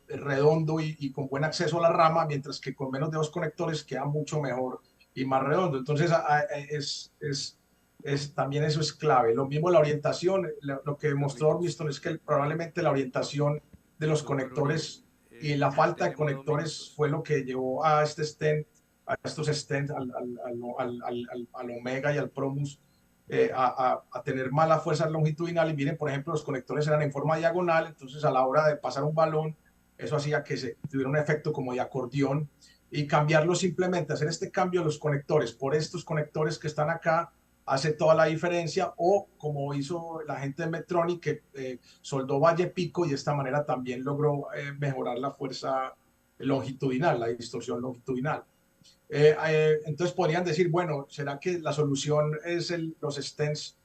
redondo y con buen acceso a la rama, mientras que con menos de 2 conectores queda mucho mejor y más redondo. Entonces también eso es clave. Lo mismo la orientación, lo que demostró Ormiston es que probablemente la orientación de los conectores y la falta de conectores fue lo que llevó a estos stents, al Omega y al Promus, a tener mala fuerza longitudinal. Y miren, por ejemplo, los conectores eran en forma diagonal, entonces a la hora de pasar un balón, eso hacía que se tuviera un efecto como de acordeón, y cambiarlo simplemente, hacer este cambio de los conectores por estos conectores que están acá, hace toda la diferencia. O como hizo la gente de Medtronic, que soldó valle pico y de esta manera también logró mejorar la fuerza longitudinal, la distorsión longitudinal. Entonces podrían decir, bueno, ¿será que la solución es los stents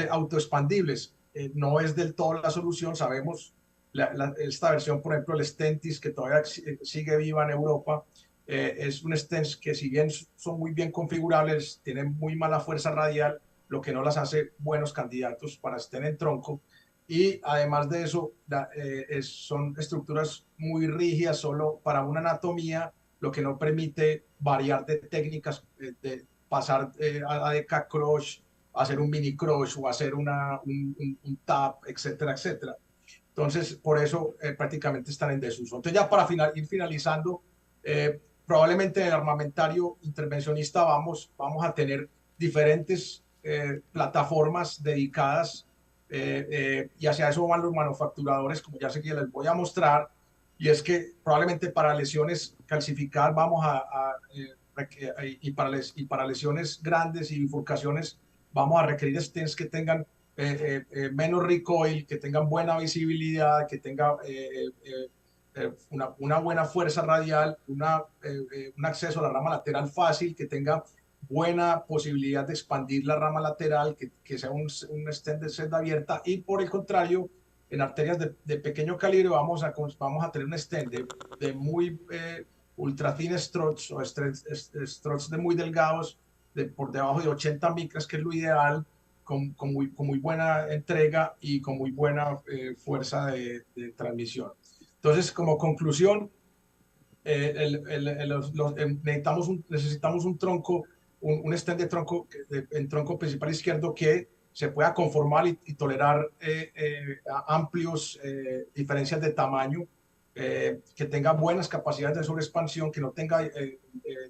autoexpandibles? No es del todo la solución. Sabemos esta versión, por ejemplo, el Stentis, que todavía sigue viva en Europa, es un stent que, si bien son muy bien configurables, tienen muy mala fuerza radial, lo que no las hace buenos candidatos para stent en tronco. Y además de eso, son estructuras muy rígidas solo para una anatomía, lo que no permite variar de técnicas, de pasar a deca crush, hacer un mini crush o hacer un tap, etcétera, etcétera. Entonces, por eso prácticamente están en desuso. Entonces, ya para ir finalizando, probablemente en el armamentario intervencionista vamos a tener diferentes plataformas dedicadas, y hacia eso van los manufacturadores, como ya sé que les voy a mostrar. Y es que probablemente para lesiones calcificadas y para lesiones grandes y bifurcaciones vamos a requerir stents que tengan menos recoil, que tengan buena visibilidad, que tengan una buena fuerza radial, un acceso a la rama lateral fácil, que tenga buena posibilidad de expandir la rama lateral, que sea un stent de celda abierta. Y por el contrario, en arterias de pequeño calibre vamos a tener un stent de muy ultra thin struts, o struts de muy delgados, por debajo de 80 micras, que es lo ideal, con muy buena entrega y con muy buena fuerza de transmisión. Entonces, como conclusión, necesitamos un tronco, un stent de tronco, en tronco principal izquierdo, que se pueda conformar y tolerar amplios diferencias de tamaño, que tenga buenas capacidades de sobreexpansión, que no tenga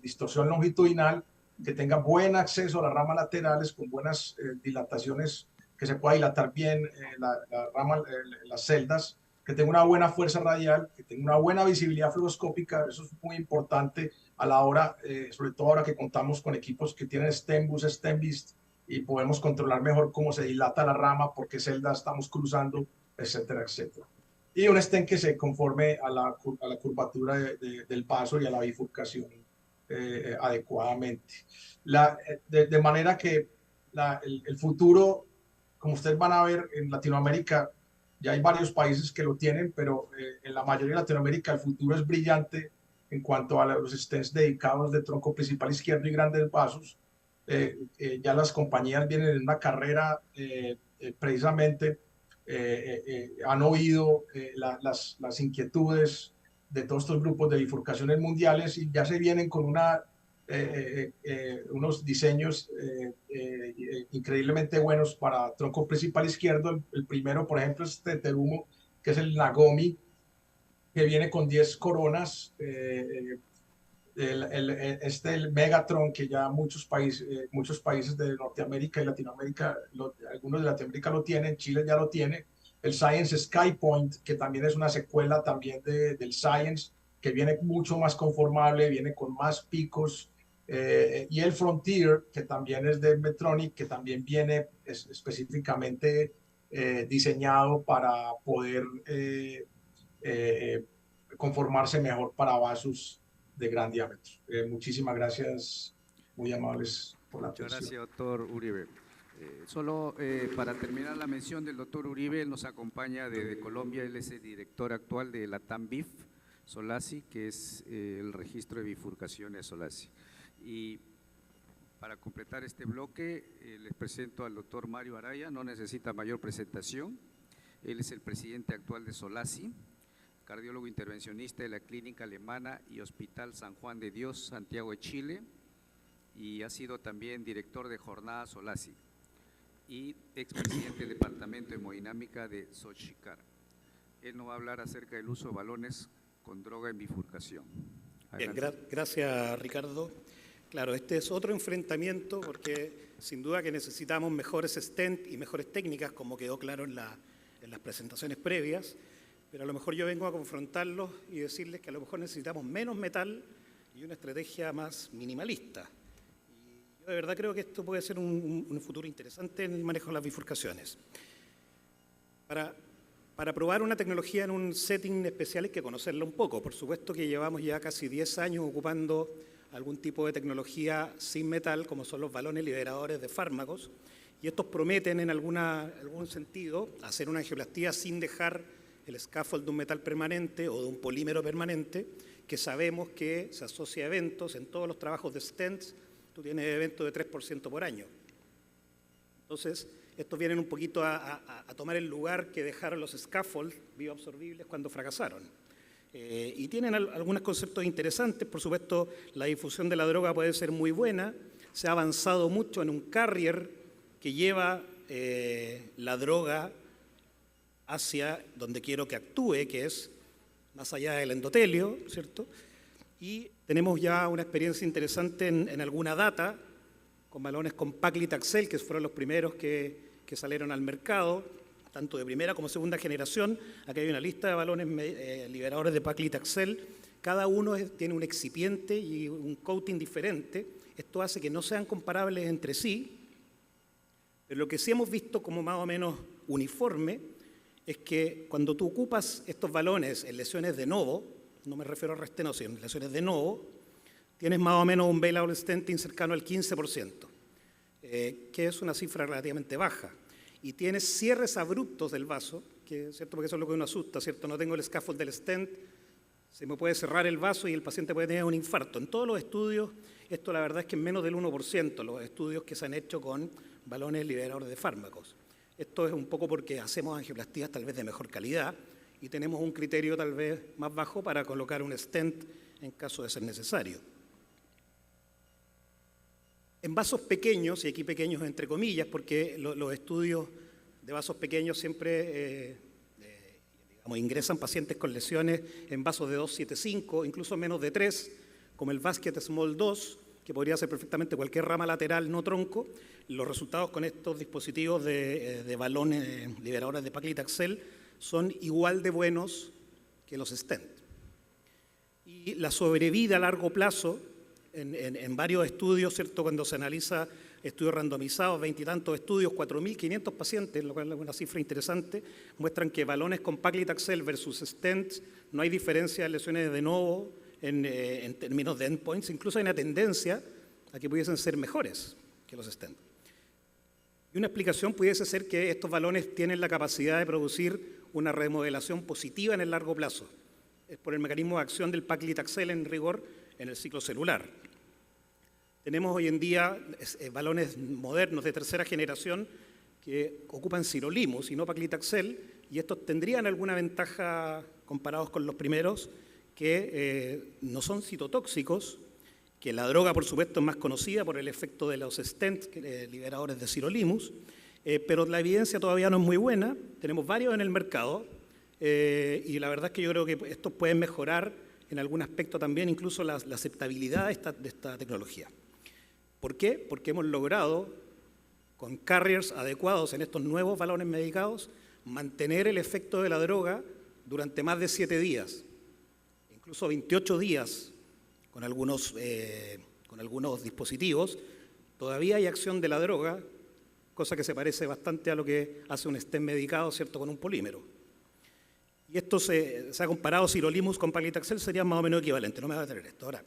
distorsión longitudinal, que tenga buen acceso a las ramas laterales con buenas dilataciones, que se pueda dilatar bien la rama, las celdas, que tenga una buena fuerza radial, que tenga una buena visibilidad fluoroscópica. Eso es muy importante a la hora, sobre todo ahora que contamos con equipos que tienen STEMBus, STEMVIST, y podemos controlar mejor cómo se dilata la rama, por qué celdas estamos cruzando, etcétera, etcétera. Y un stent que se conforme a la curvatura del paso y a la bifurcación adecuadamente. De manera que el futuro, como ustedes van a ver, en Latinoamérica ya hay varios países que lo tienen, pero en la mayoría de Latinoamérica el futuro es brillante en cuanto a los stents dedicados de tronco principal izquierdo y grandes vasos. Ya las compañías vienen en una carrera precisamente, han oído las inquietudes de todos estos grupos de bifurcaciones mundiales y ya se vienen con unos diseños increíblemente buenos para tronco principal izquierdo. El primero, por ejemplo, es Terumo, que es el Nagomi, que viene con 10 coronas. El Megatron, que ya muchos países de Norteamérica y Latinoamérica, algunos de Latinoamérica lo tienen, Chile ya lo tiene. El Science Skypoint, que también es una secuela también del Science, que viene mucho más conformable, viene con más picos. Y el Frontier, que también es de Medtronic, que también viene específicamente diseñado para poder conformarse mejor para vasos de gran diámetro. Muchísimas gracias, muy amables por la atención. Muchas gracias, doctor Uribe. Solo para terminar la mención del doctor Uribe, él nos acompaña desde Colombia, él es el director actual de la TAMBIF Solasi, que es el registro de bifurcaciones Solasi. Y para completar este bloque, les presento al doctor Mario Araya, no necesita mayor presentación, él es el presidente actual de Solasi, cardiólogo intervencionista de la Clínica Alemana y Hospital San Juan de Dios, Santiago de Chile, y ha sido también director de Jornada Solasi y expresidente del Departamento de Hemodinámica de Sochicar. Él nos va a hablar acerca del uso de balones con droga en bifurcación. Bien, gracias, Ricardo. Claro, este es otro enfrentamiento porque sin duda que necesitamos mejores stent y mejores técnicas, como quedó claro en las presentaciones previas, pero a lo mejor yo vengo a confrontarlos y decirles que a lo mejor necesitamos menos metal y una estrategia más minimalista. Y yo de verdad creo que esto puede ser un futuro interesante en el manejo de las bifurcaciones. Para probar una tecnología en un setting especial hay que conocerla un poco. Por supuesto que llevamos ya casi 10 años ocupando algún tipo de tecnología sin metal, como son los balones liberadores de fármacos, y estos prometen en algún sentido hacer una angioplastía sin dejar el scaffold de un metal permanente o de un polímero permanente, que sabemos que se asocia a eventos. En todos los trabajos de stents, tú tienes eventos de 3% por año. Entonces, estos vienen un poquito a tomar el lugar que dejaron los scaffolds bioabsorbibles cuando fracasaron. Y tienen algunos conceptos interesantes. Por supuesto, la difusión de la droga puede ser muy buena. Se ha avanzado mucho en un carrier que lleva la droga hacia donde quiero que actúe, que es más allá del endotelio, ¿cierto? Y tenemos ya una experiencia interesante en alguna data con balones con paclitaxel, que fueron los primeros que salieron al mercado, tanto de primera como segunda generación. Aquí hay una lista de balones liberadores de paclitaxel. Cada uno tiene un excipiente y un coating diferente. Esto hace que no sean comparables entre sí, pero lo que sí hemos visto como más o menos uniforme es que cuando tú ocupas estos balones en lesiones de novo, no me refiero a restenosis, en lesiones de novo, tienes más o menos un bailout stenting cercano al 15%, que es una cifra relativamente baja. Y tienes cierres abruptos del vaso, que, ¿cierto? Porque eso es lo que uno asusta, ¿cierto? No tengo el scaffold del stent, se me puede cerrar el vaso y el paciente puede tener un infarto. En todos los estudios, esto la verdad es que es menos del 1%, los estudios que se han hecho con balones liberadores de fármacos. Esto es un poco porque hacemos angioplastías tal vez de mejor calidad y tenemos un criterio tal vez más bajo para colocar un stent en caso de ser necesario. En vasos pequeños, y aquí pequeños entre comillas, porque los estudios de vasos pequeños siempre Ingresan pacientes con lesiones en vasos de 2,75, incluso menos de 3, como el Basket Small 2, que podría ser perfectamente cualquier rama lateral, no tronco. Los resultados con estos dispositivos de balones liberadores de paclitaxel son igual de buenos que los stent. Y la sobrevida a largo plazo, en varios estudios, ¿cierto? Cuando se analiza estudios randomizados, 20 y tantos estudios, 4.500 pacientes, lo cual es una cifra interesante, muestran que balones con paclitaxel versus stents no hay diferencia en lesiones de novo en términos de endpoints, incluso hay una tendencia a que pudiesen ser mejores que los stents. Y una explicación pudiese ser que estos balones tienen la capacidad de producir una remodelación positiva en el largo plazo. Es por el mecanismo de acción del paclitaxel en rigor en el ciclo celular. Tenemos hoy en día balones modernos de tercera generación que ocupan sirolimus y no paclitaxel, y estos tendrían alguna ventaja comparados con los primeros, que no son citotóxicos, que la droga, por supuesto, es más conocida por el efecto de los stents liberadores de sirolimus, pero la evidencia todavía no es muy buena. Tenemos varios en el mercado, y la verdad es que yo creo que estos pueden mejorar en algún aspecto también, incluso la aceptabilidad de esta tecnología. ¿Por qué? Porque hemos logrado, con carriers adecuados en estos nuevos balones medicados, mantener el efecto de la droga durante más de 7 días, incluso 28 días con algunos dispositivos. Todavía hay acción de la droga, cosa que se parece bastante a lo que hace un stent medicado, ¿cierto?, con un polímero. Y esto se ha comparado sirolimus con paclitaxel, serían más o menos equivalentes, no me va a tener esto ahora.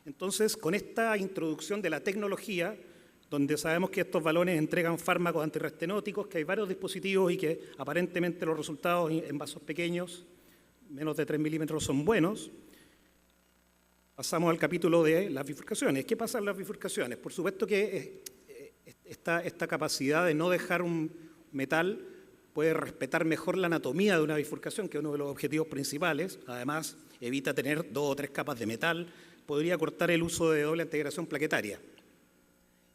Entonces, con esta introducción de la tecnología, donde sabemos que estos balones entregan fármacos antirrestenóticos, que hay varios dispositivos y que aparentemente los resultados en vasos pequeños, menos de 3 milímetros, son buenos, pasamos al capítulo de las bifurcaciones. ¿Qué pasa en las bifurcaciones? Por supuesto que esta capacidad de no dejar un metal puede respetar mejor la anatomía de una bifurcación, que es uno de los objetivos principales. Además, evita tener 2 o 3 capas de metal, podría cortar el uso de doble integración plaquetaria.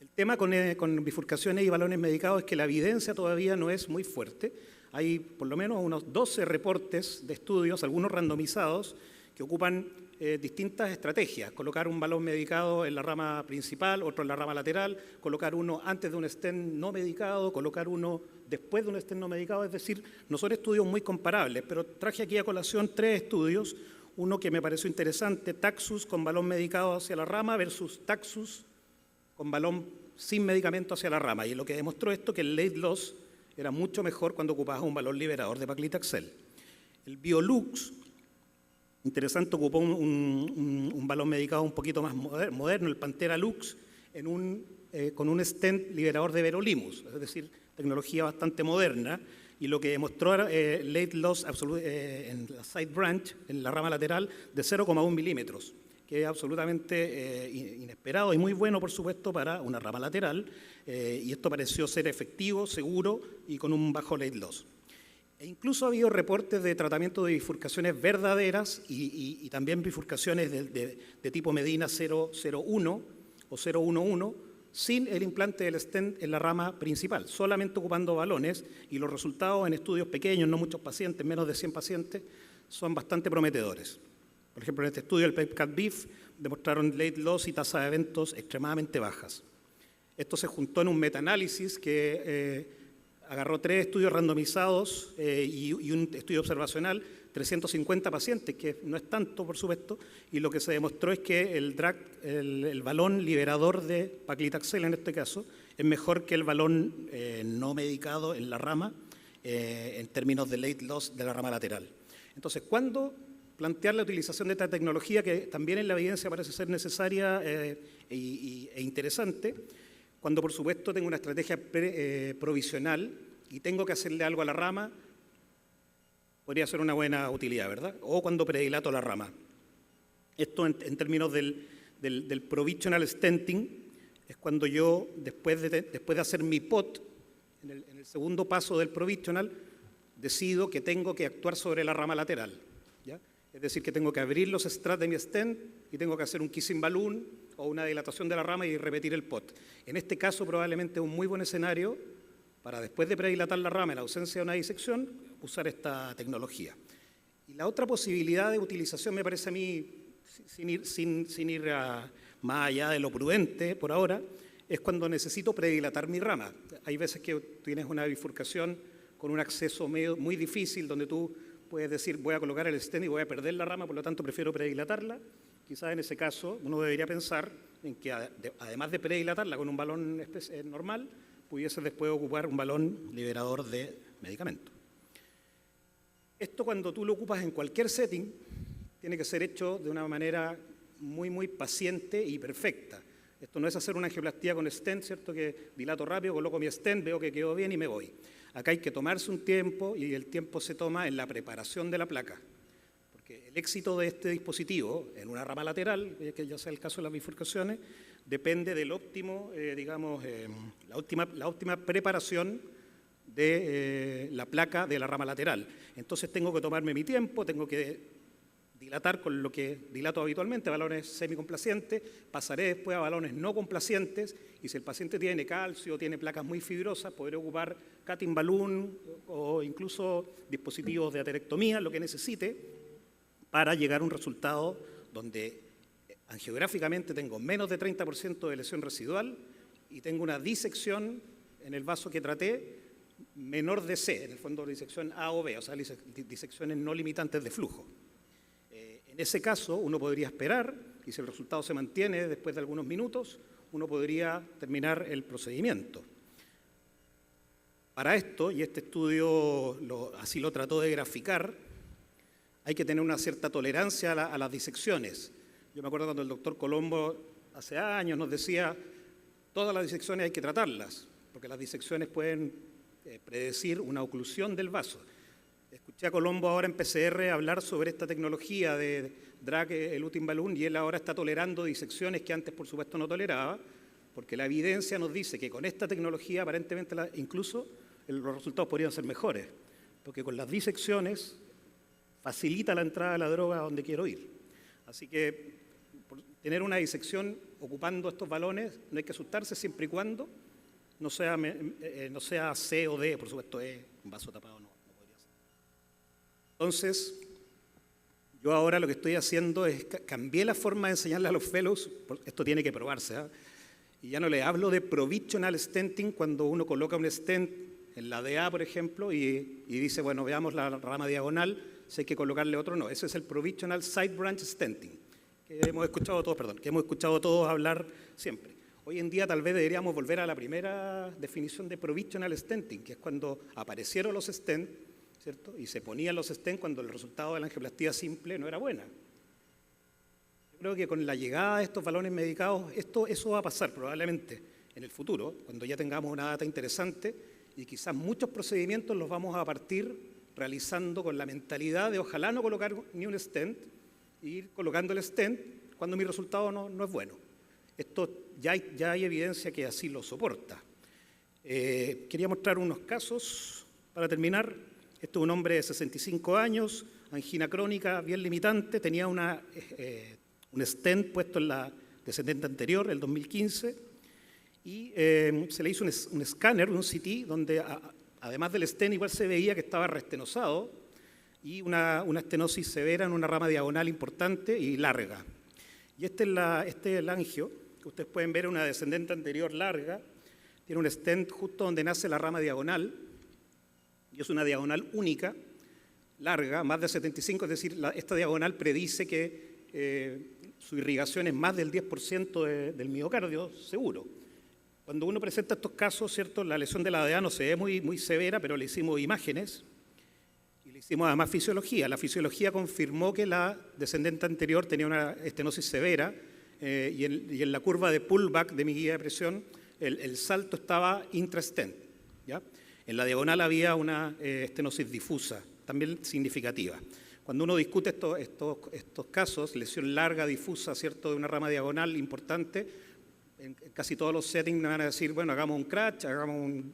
El tema con bifurcaciones y balones medicados es que la evidencia todavía no es muy fuerte. Hay por lo menos unos 12 reportes de estudios, algunos randomizados, que ocupan distintas estrategias. Colocar un balón medicado en la rama principal, otro en la rama lateral, colocar uno antes de un stent no medicado, colocar uno después de un stent no medicado. Es decir, no son estudios muy comparables, pero traje aquí a colación 3 estudios. Uno que me pareció interesante, Taxus con balón medicado hacia la rama versus Taxus con balón sin medicamento hacia la rama. Y lo que demostró esto, que el late loss era mucho mejor cuando ocupabas un balón liberador de paclitaxel. El Biolux, interesante, ocupó un balón medicado un poquito más moderno, el Pantera Lux, con un stent liberador de verolimus, es decir, tecnología bastante moderna. Y lo que demostró late loss en la side branch, en la rama lateral, de 0,1 milímetros, que es absolutamente inesperado y muy bueno, por supuesto, para una rama lateral. Y esto pareció ser efectivo, seguro y con un bajo late loss. E incluso ha habido reportes de tratamiento de bifurcaciones verdaderas y también bifurcaciones de tipo Medina 001 o 011, sin el implante del stent en la rama principal, solamente ocupando balones, y los resultados en estudios pequeños, no muchos pacientes, menos de 100 pacientes, son bastante prometedores. Por ejemplo, en este estudio, el PEPCAT-BIF, demostraron late loss y tasa de eventos extremadamente bajas. Esto se juntó en un metaanálisis que agarró 3 estudios randomizados y un estudio observacional, 350 pacientes, que no es tanto, por supuesto, y lo que se demostró es que el balón liberador de paclitaxel, en este caso, es mejor que el balón no medicado en la rama en términos de late loss de la rama lateral. Entonces, ¿cuándo plantear la utilización de esta tecnología, que también en la evidencia parece ser necesaria e interesante? Cuando, por supuesto, tengo una estrategia provisional y tengo que hacerle algo a la rama, podría ser una buena utilidad, ¿verdad? O cuando predilato la rama. Esto en términos del provisional stenting es cuando yo, después de hacer mi POT, en el segundo paso del provisional, decido que tengo que actuar sobre la rama lateral, ¿ya? Es decir, que tengo que abrir los straps de mi stent y tengo que hacer un kissing balloon o una dilatación de la rama y repetir el POT. En este caso, probablemente es un muy buen escenario para, después de predilatar la rama en ausencia de una disección, usar esta tecnología. Y la otra posibilidad de utilización me parece a mí, sin ir más allá de lo prudente por ahora, es cuando necesito predilatar mi rama. Hay veces que tienes una bifurcación con un acceso muy difícil donde tú puedes decir voy a colocar el stent y voy a perder la rama, por lo tanto prefiero predilatarla. Quizás en ese caso uno debería pensar en que además de predilatarla con un balón normal, pudiese después ocupar un balón liberador de medicamento. Esto cuando tú lo ocupas en cualquier setting, tiene que ser hecho de una manera muy paciente y perfecta. Esto no es hacer una angioplastía con stent, ¿cierto? Que dilato rápido, coloco mi stent, veo que quedó bien y me voy. Acá hay que tomarse un tiempo y el tiempo se toma en la preparación de la placa. Porque el éxito de este dispositivo en una rama lateral, que ya sea el caso de las bifurcaciones, depende del óptimo, la óptima preparación de la placa de la rama lateral. Entonces tengo que tomarme mi tiempo, tengo que dilatar con lo que dilato habitualmente, balones semicomplacientes, pasaré después a balones no complacientes, y si el paciente tiene calcio o tiene placas muy fibrosas, podré ocupar cutting balloon o incluso dispositivos de aterectomía, lo que necesite, para llegar a un resultado donde angiográficamente tengo menos de 30% de lesión residual y tengo una disección en el vaso que traté menor de C, en el fondo disección A o B, o sea, disecciones no limitantes de flujo. En ese caso, uno podría esperar, y si el resultado se mantiene después de algunos minutos, uno podría terminar el procedimiento. Para esto, y este estudio así lo trató de graficar, hay que tener una cierta tolerancia a las disecciones. Yo me acuerdo cuando el doctor Colombo hace años nos decía, todas las disecciones hay que tratarlas, porque las disecciones pueden predecir una oclusión del vaso. Escuché a Colombo ahora en PCR hablar sobre esta tecnología de drag eluting balloon y él ahora está tolerando disecciones que antes por supuesto no toleraba, porque la evidencia nos dice que con esta tecnología aparentemente incluso los resultados podrían ser mejores, porque con las disecciones facilita la entrada de la droga a donde quiero ir. Así que tener una disección ocupando estos balones no hay que asustarse siempre y cuando no sea C o D, por supuesto un vaso tapado no. Entonces, yo ahora lo que estoy haciendo es cambié la forma de enseñarle a los fellows, esto tiene que probarse, ¿eh? Y ya no le hablo de provisional stenting cuando uno coloca un stent en la DA, por ejemplo, y dice, bueno, veamos la rama diagonal, si hay que colocarle otro, no, ese es el provisional side branch stenting, que hemos escuchado todos hablar siempre. Hoy en día tal vez deberíamos volver a la primera definición de provisional stenting, que es cuando aparecieron los stents, ¿cierto? Y se ponían los stents cuando el resultado de la angioplastía simple no era buena. Yo creo que con la llegada de estos balones medicados, eso va a pasar probablemente en el futuro, cuando ya tengamos una data interesante y quizás muchos procedimientos los vamos a partir realizando con la mentalidad de ojalá no colocar ni un stent e ir colocando el stent cuando mi resultado no es bueno. Esto ya hay evidencia que así lo soporta. Quería mostrar unos casos para terminar. Este es un hombre de 65 años, angina crónica bien limitante, tenía un stent puesto en la descendente anterior, el 2015, y se le hizo un escáner, un CT, donde además del stent igual se veía que estaba restenosado y una estenosis severa en una rama diagonal importante y larga. Y este es el angio, que ustedes pueden ver una descendente anterior larga, tiene un stent justo donde nace la rama diagonal, y es una diagonal única, larga, más de 75, es decir, esta diagonal predice que su irrigación es más del 10% del miocardio, seguro. Cuando uno presenta estos casos, ¿cierto? La lesión de la DA no se ve muy severa, pero le hicimos imágenes y le hicimos además fisiología. La fisiología confirmó que la descendente anterior tenía una estenosis severa y en la curva de pullback de mi guía de presión el salto estaba intrastent, ¿ya? En la diagonal había una estenosis difusa, también significativa. Cuando uno discute estos casos, lesión larga, difusa, ¿cierto?, de una rama diagonal importante, en casi todos los settings me van a decir, bueno, hagamos un crash, hagamos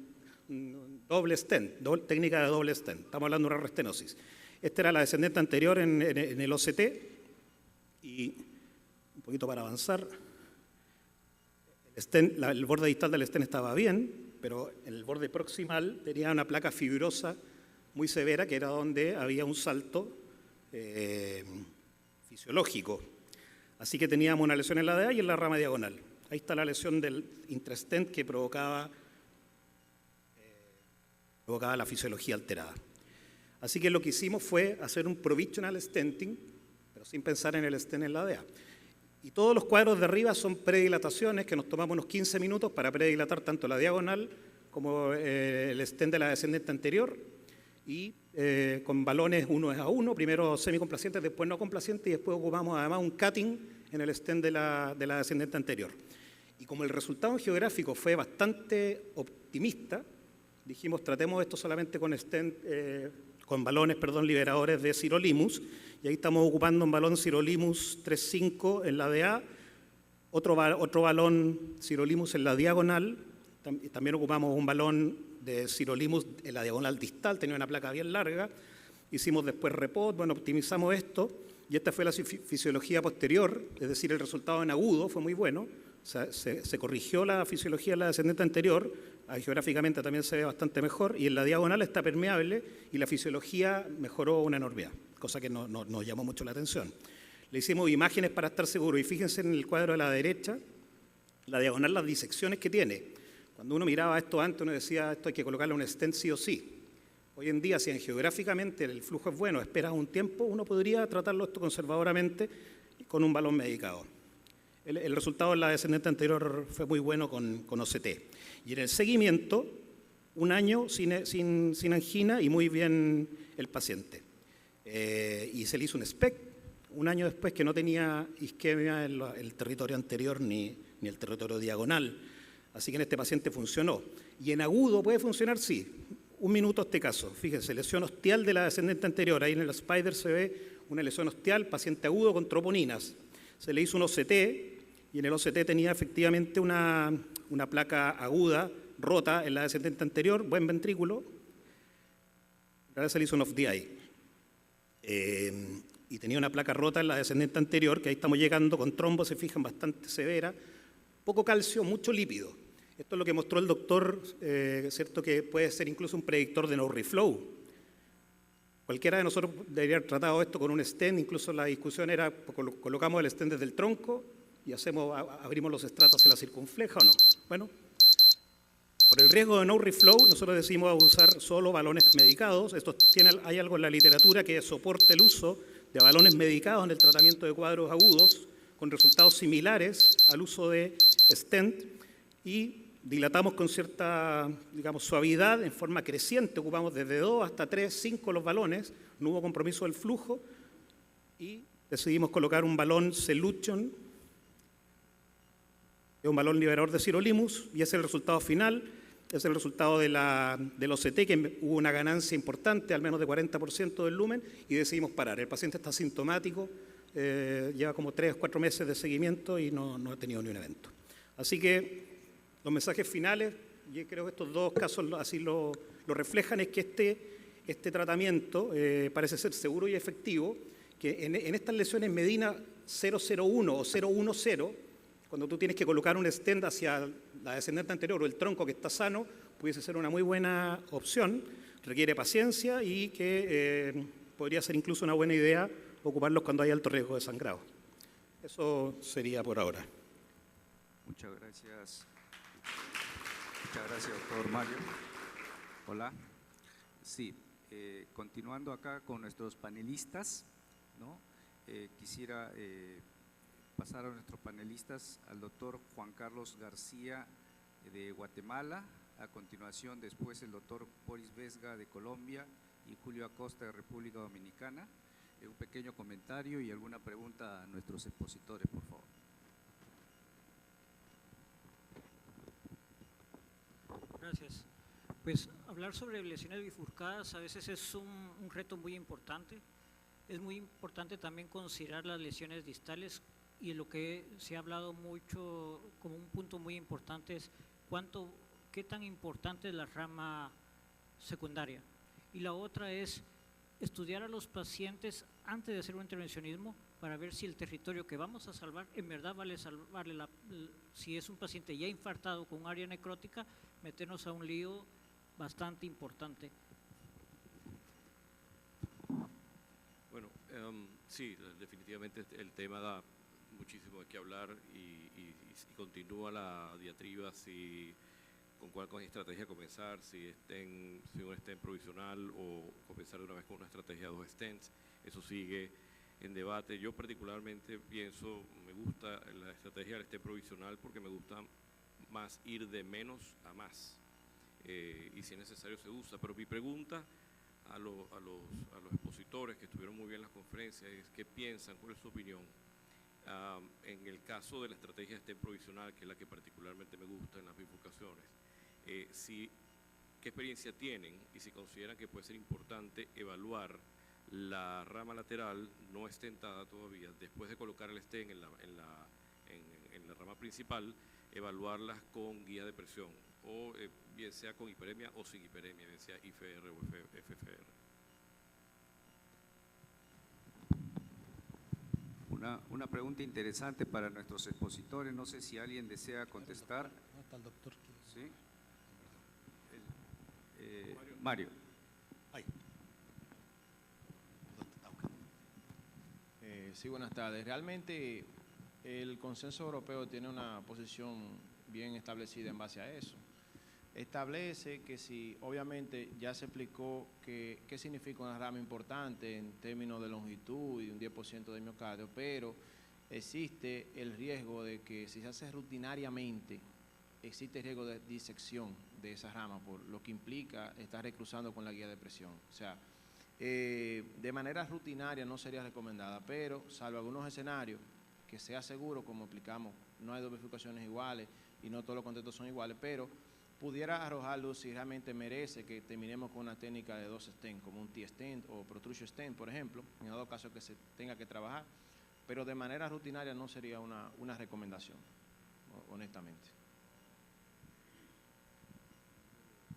un doble stent, técnica de doble stent. Estamos hablando de una restenosis. Esta era la descendente anterior en el OCT. Y un poquito para avanzar, el borde distal del stent estaba bien, pero en el borde proximal tenía una placa fibrosa muy severa, que era donde había un salto fisiológico. Así que teníamos una lesión en la DEA y en la rama diagonal. Ahí está la lesión del intrastent que provocaba la fisiología alterada. Así que lo que hicimos fue hacer un provisional stenting, pero sin pensar en el stent en la DEA. Y todos los cuadros de arriba son predilataciones que nos tomamos unos 15 minutos para predilatar tanto la diagonal como el stent de la descendente anterior, y con balones 1:1, primero semicomplacientes, después no complacientes, y después ocupamos además un cutting en el stent de la descendente anterior. Y como el resultado geográfico fue bastante optimista, dijimos tratemos esto solamente con balones liberadores de sirolimus, y ahí estamos ocupando un balón sirolimus 3.5 en la DA, otro balón sirolimus en la diagonal, también ocupamos un balón de sirolimus en la diagonal distal, tenía una placa bien larga, hicimos después repot, optimizamos esto, y esta fue la fisiología posterior, es decir, el resultado en agudo fue muy bueno, se corrigió la fisiología de la descendente anterior, geográficamente también se ve bastante mejor, y en la diagonal está permeable y la fisiología mejoró una enormidad, cosa que nos llamó mucho la atención. Le hicimos imágenes para estar seguros, y fíjense en el cuadro de la derecha, la diagonal, las disecciones que tiene. Cuando uno miraba esto antes, uno decía, esto hay que colocarle un stent sí o sí. Hoy en día, si geográficamente el flujo es bueno, esperas un tiempo, uno podría tratarlo esto conservadoramente con un balón medicado. El resultado en la descendente anterior fue muy bueno con OCT. Y en el seguimiento, un año sin angina y muy bien el paciente. Y se le hizo un SPECT un año después que no tenía isquemia en el territorio anterior ni el territorio diagonal. Así que en este paciente funcionó. Y en agudo puede funcionar, sí. Un minuto este caso. Fíjense, lesión ostial de la descendente anterior. Ahí en el spider se ve una lesión ostial, paciente agudo con troponinas. Se le hizo un OCT y en el OCT tenía efectivamente una placa aguda rota en la descendente anterior, buen ventrículo. Ahora se le hizo un off-DI. Y tenía una placa rota en la descendente anterior, que ahí estamos llegando con trombo, se fijan, bastante severa. Poco calcio, mucho lípido. Esto es lo que mostró el doctor, ¿cierto? Que puede ser incluso un predictor de no reflow. Cualquiera de nosotros debería haber tratado esto con un stent, incluso la discusión era, colocamos el stent desde el tronco y abrimos los estratos hacia la circunfleja o no. Bueno, por el riesgo de no reflow, nosotros decidimos usar solo balones medicados. Hay algo en la literatura que soporte el uso de balones medicados en el tratamiento de cuadros agudos, con resultados similares al uso de stent, y dilatamos con cierta, suavidad, en forma creciente, ocupamos desde 2 hasta 3, 5 los balones, no hubo compromiso del flujo, y decidimos colocar un balón Solution, un balón liberador de sirolimus, y ese es el resultado final, es el resultado del OCT, que hubo una ganancia importante, al menos de 40% del lumen, y decidimos parar. El paciente está asintomático, lleva como 3 o 4 meses de seguimiento y no ha tenido ni un evento. Así que los mensajes finales, y creo que estos dos casos así lo reflejan, es que este tratamiento parece ser seguro y efectivo, que en estas lesiones Medina 001 o 010, cuando tú tienes que colocar un stent hacia la descendente anterior o el tronco que está sano, pudiese ser una muy buena opción, requiere paciencia y que podría ser incluso una buena idea ocuparlos cuando hay alto riesgo de sangrado. Eso sería por ahora. Muchas gracias. Muchas gracias, doctor Mario. Hola. Sí, continuando acá con nuestros panelistas, ¿no? Quisiera pasar a nuestros panelistas, al doctor Juan Carlos García de Guatemala, a continuación después el doctor Boris Vesga de Colombia y Julio Acosta de República Dominicana. Un pequeño comentario y alguna pregunta a nuestros expositores, por favor. Gracias. Pues hablar sobre lesiones bifurcadas a veces es un reto muy importante. Es muy importante también considerar las lesiones distales, y lo que se ha hablado mucho como un punto muy importante es qué tan importante es la rama secundaria. Y la otra es estudiar a los pacientes antes de hacer un intervencionismo para ver si el territorio que vamos a salvar en verdad vale salvarle. Si es un paciente ya infartado con área necrótica, meternos a un lío bastante importante. Bueno, Sí, definitivamente el tema da muchísimo de qué hablar y continúa la diatriba con cuál estrategia comenzar, si un stent provisional o comenzar de una vez con una estrategia de 2 stents. Eso sigue en debate. Yo particularmente me gusta la estrategia del stent provisional porque me gusta más ir de menos a más. Y si es necesario se usa. Pero mi pregunta a los expositores que estuvieron muy bien en las conferencias es ¿qué piensan? ¿Cuál es su opinión? En el caso de la estrategia de stent provisional, que es la que particularmente me gusta en las bifurcaciones, ¿qué experiencia tienen y si consideran que puede ser importante evaluar la rama lateral no estentada todavía, después de colocar el stent en la rama principal, evaluarlas con guía de presión, o bien sea con hiperemia o sin hiperemia, bien sea IFR o FFR? Una pregunta interesante para nuestros expositores. No sé si alguien desea contestar. ¿Dónde está el doctor? ¿Sí? Mario. Ahí. Sí, buenas tardes. Realmente el consenso europeo tiene una posición bien establecida en base a eso. Establece que si, obviamente, ya se explicó qué significa una rama importante en términos de longitud y un 10% de miocardio, pero existe el riesgo de que si se hace rutinariamente, existe riesgo de disección de esa rama, por lo que implica estar recruzando con la guía de presión. O sea, de manera rutinaria no sería recomendada, pero salvo algunos escenarios que sea seguro, como explicamos, no hay 2 bifurcaciones iguales y no todos los contextos son iguales, pero pudiera arrojar luz si realmente merece que terminemos con una técnica de 2 stents, como un T-stent o protrusion stent, por ejemplo, en dado caso que se tenga que trabajar, pero de manera rutinaria no sería una recomendación, honestamente.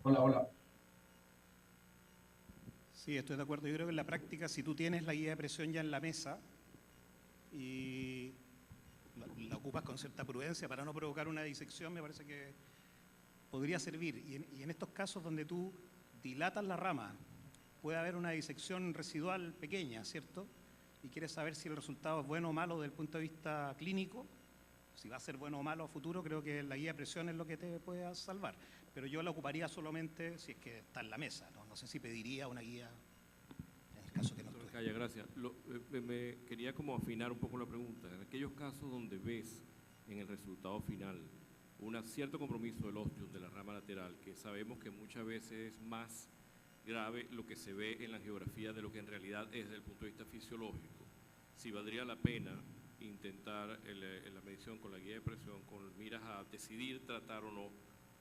Hola. Sí, estoy de acuerdo. Yo creo que en la práctica, si tú tienes la guía de presión ya en la mesa y la ocupas con cierta prudencia para no provocar una disección, me parece que podría servir. Y en estos casos donde tú dilatas la rama, puede haber una disección residual pequeña, ¿cierto? Y quieres saber si el resultado es bueno o malo desde el punto de vista clínico, si va a ser bueno o malo a futuro, creo que la guía de presión es lo que te puede salvar. Pero yo la ocuparía solamente si es que está en la mesa, ¿no? No sé si pediría una guía en el caso que no estuviera. Calla, gracias. Me quería como afinar un poco la pregunta. En aquellos casos donde ves en el resultado final un cierto compromiso del ostium de la rama lateral, que sabemos que muchas veces es más grave lo que se ve en la geografía de lo que en realidad es desde el punto de vista fisiológico, si valdría la pena intentar la medición con la guía de presión con miras a decidir tratar o no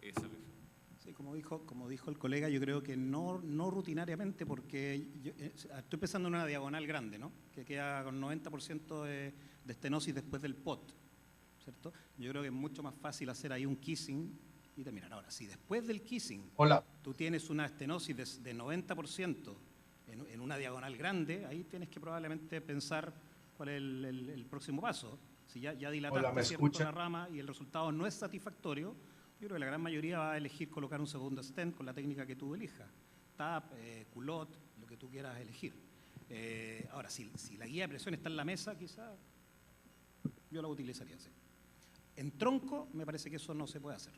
esa lesión. Sí, como dijo el colega, yo creo que no rutinariamente, porque estoy pensando en una diagonal grande, ¿no? Que queda con 90% de estenosis después del POT, ¿cierto? Yo creo que es mucho más fácil hacer ahí un kissing y terminar. Ahora, si después del kissing tú tienes una estenosis de 90% en una diagonal grande, ahí tienes que probablemente pensar cuál es el próximo paso. Si ya dilataste ¿cierto? La rama y el resultado no es satisfactorio, yo creo que la gran mayoría va a elegir colocar un segundo stent con la técnica que tú elijas. TAP, culot, lo que tú quieras elegir. Ahora, si la guía de presión está en la mesa, quizá yo la utilizaría así. En tronco, me parece que eso no se puede hacer.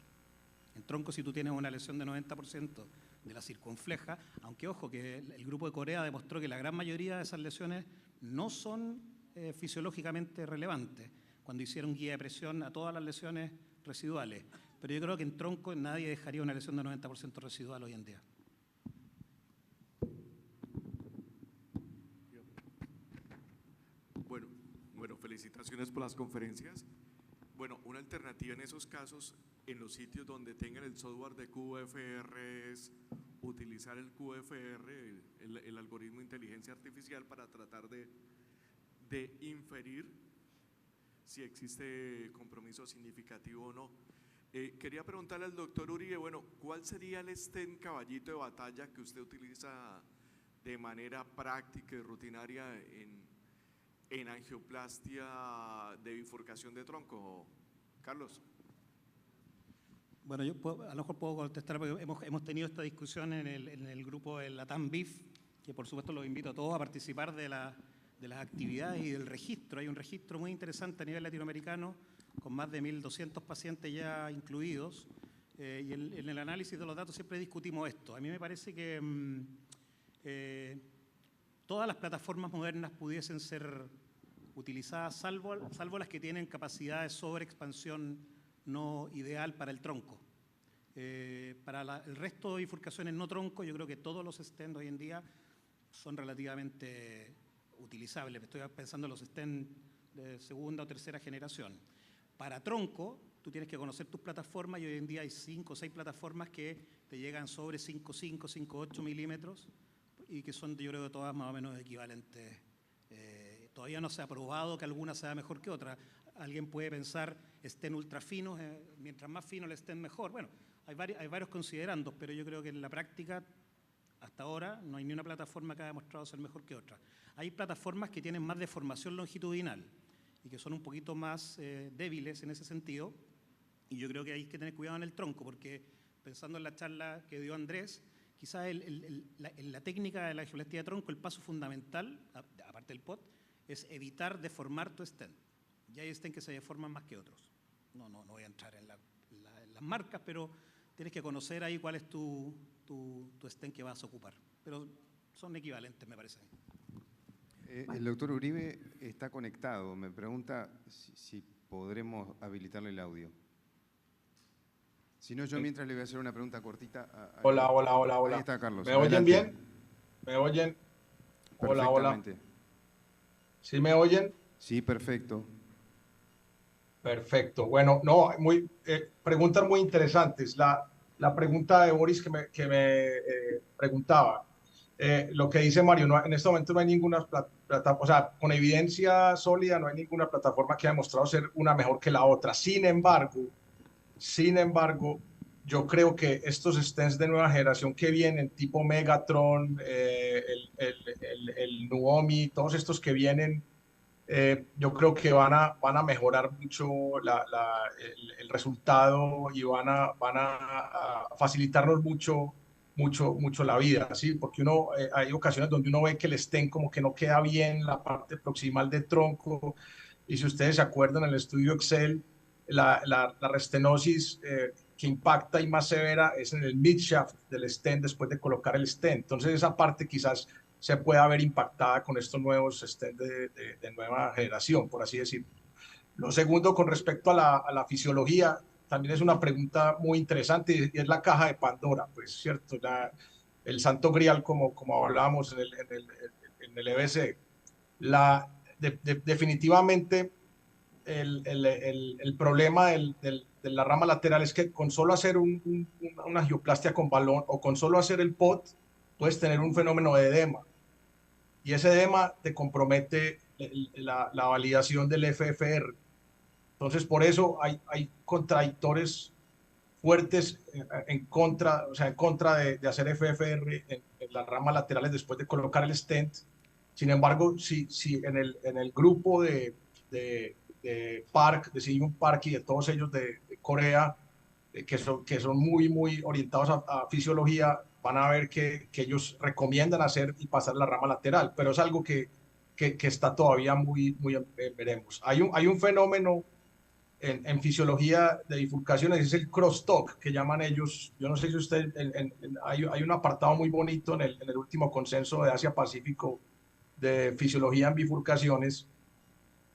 En tronco, si tú tienes una lesión de 90% de la circunfleja, aunque ojo que el grupo de Corea demostró que la gran mayoría de esas lesiones no son fisiológicamente relevantes cuando hicieron guía de presión a todas las lesiones residuales. Pero yo creo que en tronco nadie dejaría una lesión de 90% residual hoy en día. Bueno, felicitaciones por las conferencias. Bueno, una alternativa en esos casos, en los sitios donde tengan el software de QFR, es utilizar el QFR, el algoritmo de inteligencia artificial, para tratar de inferir si existe compromiso significativo o no. Quería preguntarle al doctor Uribe, bueno, ¿cuál sería el stent caballito de batalla que usted utiliza de manera práctica y rutinaria en angioplastia de bifurcación de tronco, Carlos? Bueno, yo a lo mejor puedo contestar porque hemos tenido esta discusión en el grupo de Latam BIF, que por supuesto los invito a todos a participar de las actividades y del registro. Hay un registro muy interesante a nivel latinoamericano con más de 1.200 pacientes ya incluidos, y en el análisis de los datos siempre discutimos esto. A mí me parece que todas las plataformas modernas pudiesen ser utilizadas, salvo las que tienen capacidad de sobreexpansión no ideal para el tronco. Para el resto de bifurcaciones no tronco, yo creo que todos los stents hoy en día son relativamente utilizables. Estoy pensando en los stents de segunda o tercera generación. Para tronco, tú tienes que conocer tus plataformas, y hoy en día hay 5 o 6 plataformas que te llegan sobre 5,5, 5,8 milímetros y que son, yo creo, todas más o menos equivalentes. Todavía no se ha probado que alguna sea mejor que otra. Alguien puede pensar stent ultra finos, mientras más fino el stent mejor. Bueno, hay varios considerandos, pero yo creo que en la práctica, hasta ahora, no hay ni una plataforma que haya demostrado ser mejor que otra. Hay plataformas que tienen más deformación longitudinal y que son un poquito más débiles en ese sentido, y yo creo que hay que tener cuidado en el tronco, porque pensando en la charla que dio Andrés, quizás en la técnica de la angioplastia de tronco, el paso fundamental, aparte del POT, es evitar deformar tu stent. Y hay stents que se deforman más que otros. No voy a entrar en las marcas, pero tienes que conocer ahí cuál es tu stent que vas a ocupar. Pero son equivalentes, me parece. El doctor Uribe está conectado. Me pregunta si podremos habilitarle el audio. Si no, yo mientras le voy a hacer una pregunta cortita. Hola. Ahí está, Carlos. ¿Me oyen bien? ¿Me oyen? Hola. ¿Sí me oyen? Sí, perfecto. Perfecto. Bueno, no, preguntas muy interesantes. La pregunta de Boris que me preguntaba, lo que dice Mario, en este momento no hay ninguna plataforma, o sea, con evidencia sólida no hay ninguna plataforma que haya demostrado ser una mejor que la otra. Sin embargo, yo creo que estos stents de nueva generación que vienen, tipo Megatron, el Nuomi, todos estos que vienen, yo creo que van a mejorar mucho el resultado, y van a facilitarnos mucho la vida, ¿sí? Porque hay ocasiones donde uno ve que el stent como que no queda bien la parte proximal del tronco, y si ustedes se acuerdan, en el estudio Excel, la restenosis que impacta y más severa es en el midshaft del stent después de colocar el stent. Entonces esa parte quizás se pueda ver impactada con estos nuevos stents de nueva generación, por así decirlo. Lo segundo, con respecto a la fisiología, también es una pregunta muy interesante, y es la caja de Pandora, pues, ¿cierto? El santo grial, como hablábamos en el EBC. Definitivamente, el problema de la rama lateral es que con solo hacer una angioplastia con balón o con solo hacer el POT, puedes tener un fenómeno de edema. Y ese edema te compromete la validación del FFR. Entonces, por eso hay contradictores fuertes en contra de hacer FFR en las ramas laterales después de colocar el stent. Sin embargo, si en el grupo de Park, de Sihyun Park y de todos ellos de Corea, que son muy orientados a fisiología, van a ver que ellos recomiendan hacer y pasar la rama lateral, pero es algo que está todavía muy veremos. Hay un fenómeno en fisiología de bifurcaciones, es el crosstalk, que llaman ellos. Yo no sé si usted, hay un apartado muy bonito en el último consenso de Asia-Pacífico de fisiología en bifurcaciones,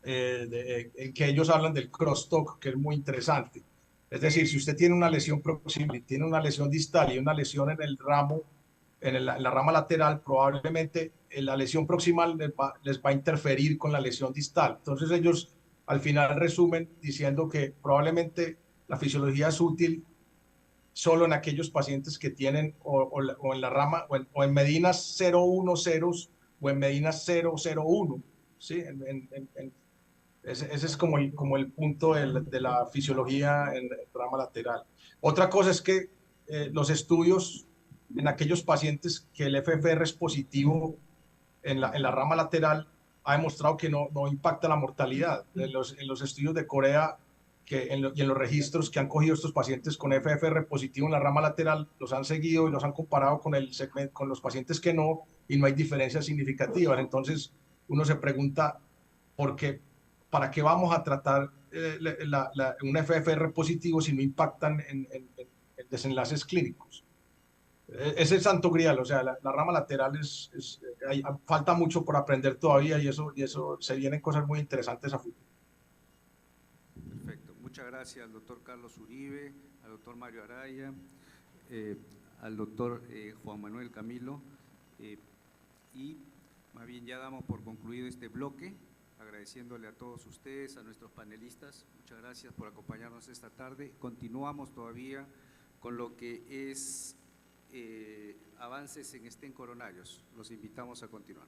en que ellos hablan del crosstalk, que es muy interesante. Es decir, si usted tiene una lesión proximal, tiene una lesión distal y una lesión en el ramo, en la rama lateral, probablemente la lesión proximal les va a interferir con la lesión distal. Entonces ellos al final resumen diciendo que probablemente la fisiología es útil solo en aquellos pacientes que tienen o en la rama o en medinas 0,1 ceros o en medinas 0,01, ¿sí? Ese es como el punto de la fisiología en rama lateral. Otra cosa es que los estudios en aquellos pacientes que el FFR es positivo en la rama lateral ha demostrado que no impacta la mortalidad. En los estudios de Corea y en los registros que han cogido estos pacientes con FFR positivo en la rama lateral, los han seguido y los han comparado con los pacientes que no, y no hay diferencias significativas. Entonces, uno se pregunta ¿para qué vamos a tratar un FFR positivo si no impactan en desenlaces clínicos? Es el santo grial, o sea, la rama lateral falta mucho por aprender todavía y eso se vienen cosas muy interesantes a futuro. Perfecto. Muchas gracias al doctor Carlos Uribe, al doctor Mario Araya, al doctor Juan Manuel Camilo. Y más bien ya damos por concluido este bloque, agradeciéndole a todos ustedes, a nuestros panelistas. Muchas gracias por acompañarnos esta tarde. Continuamos todavía con lo que es avances en stent coronarios. Los invitamos a continuar.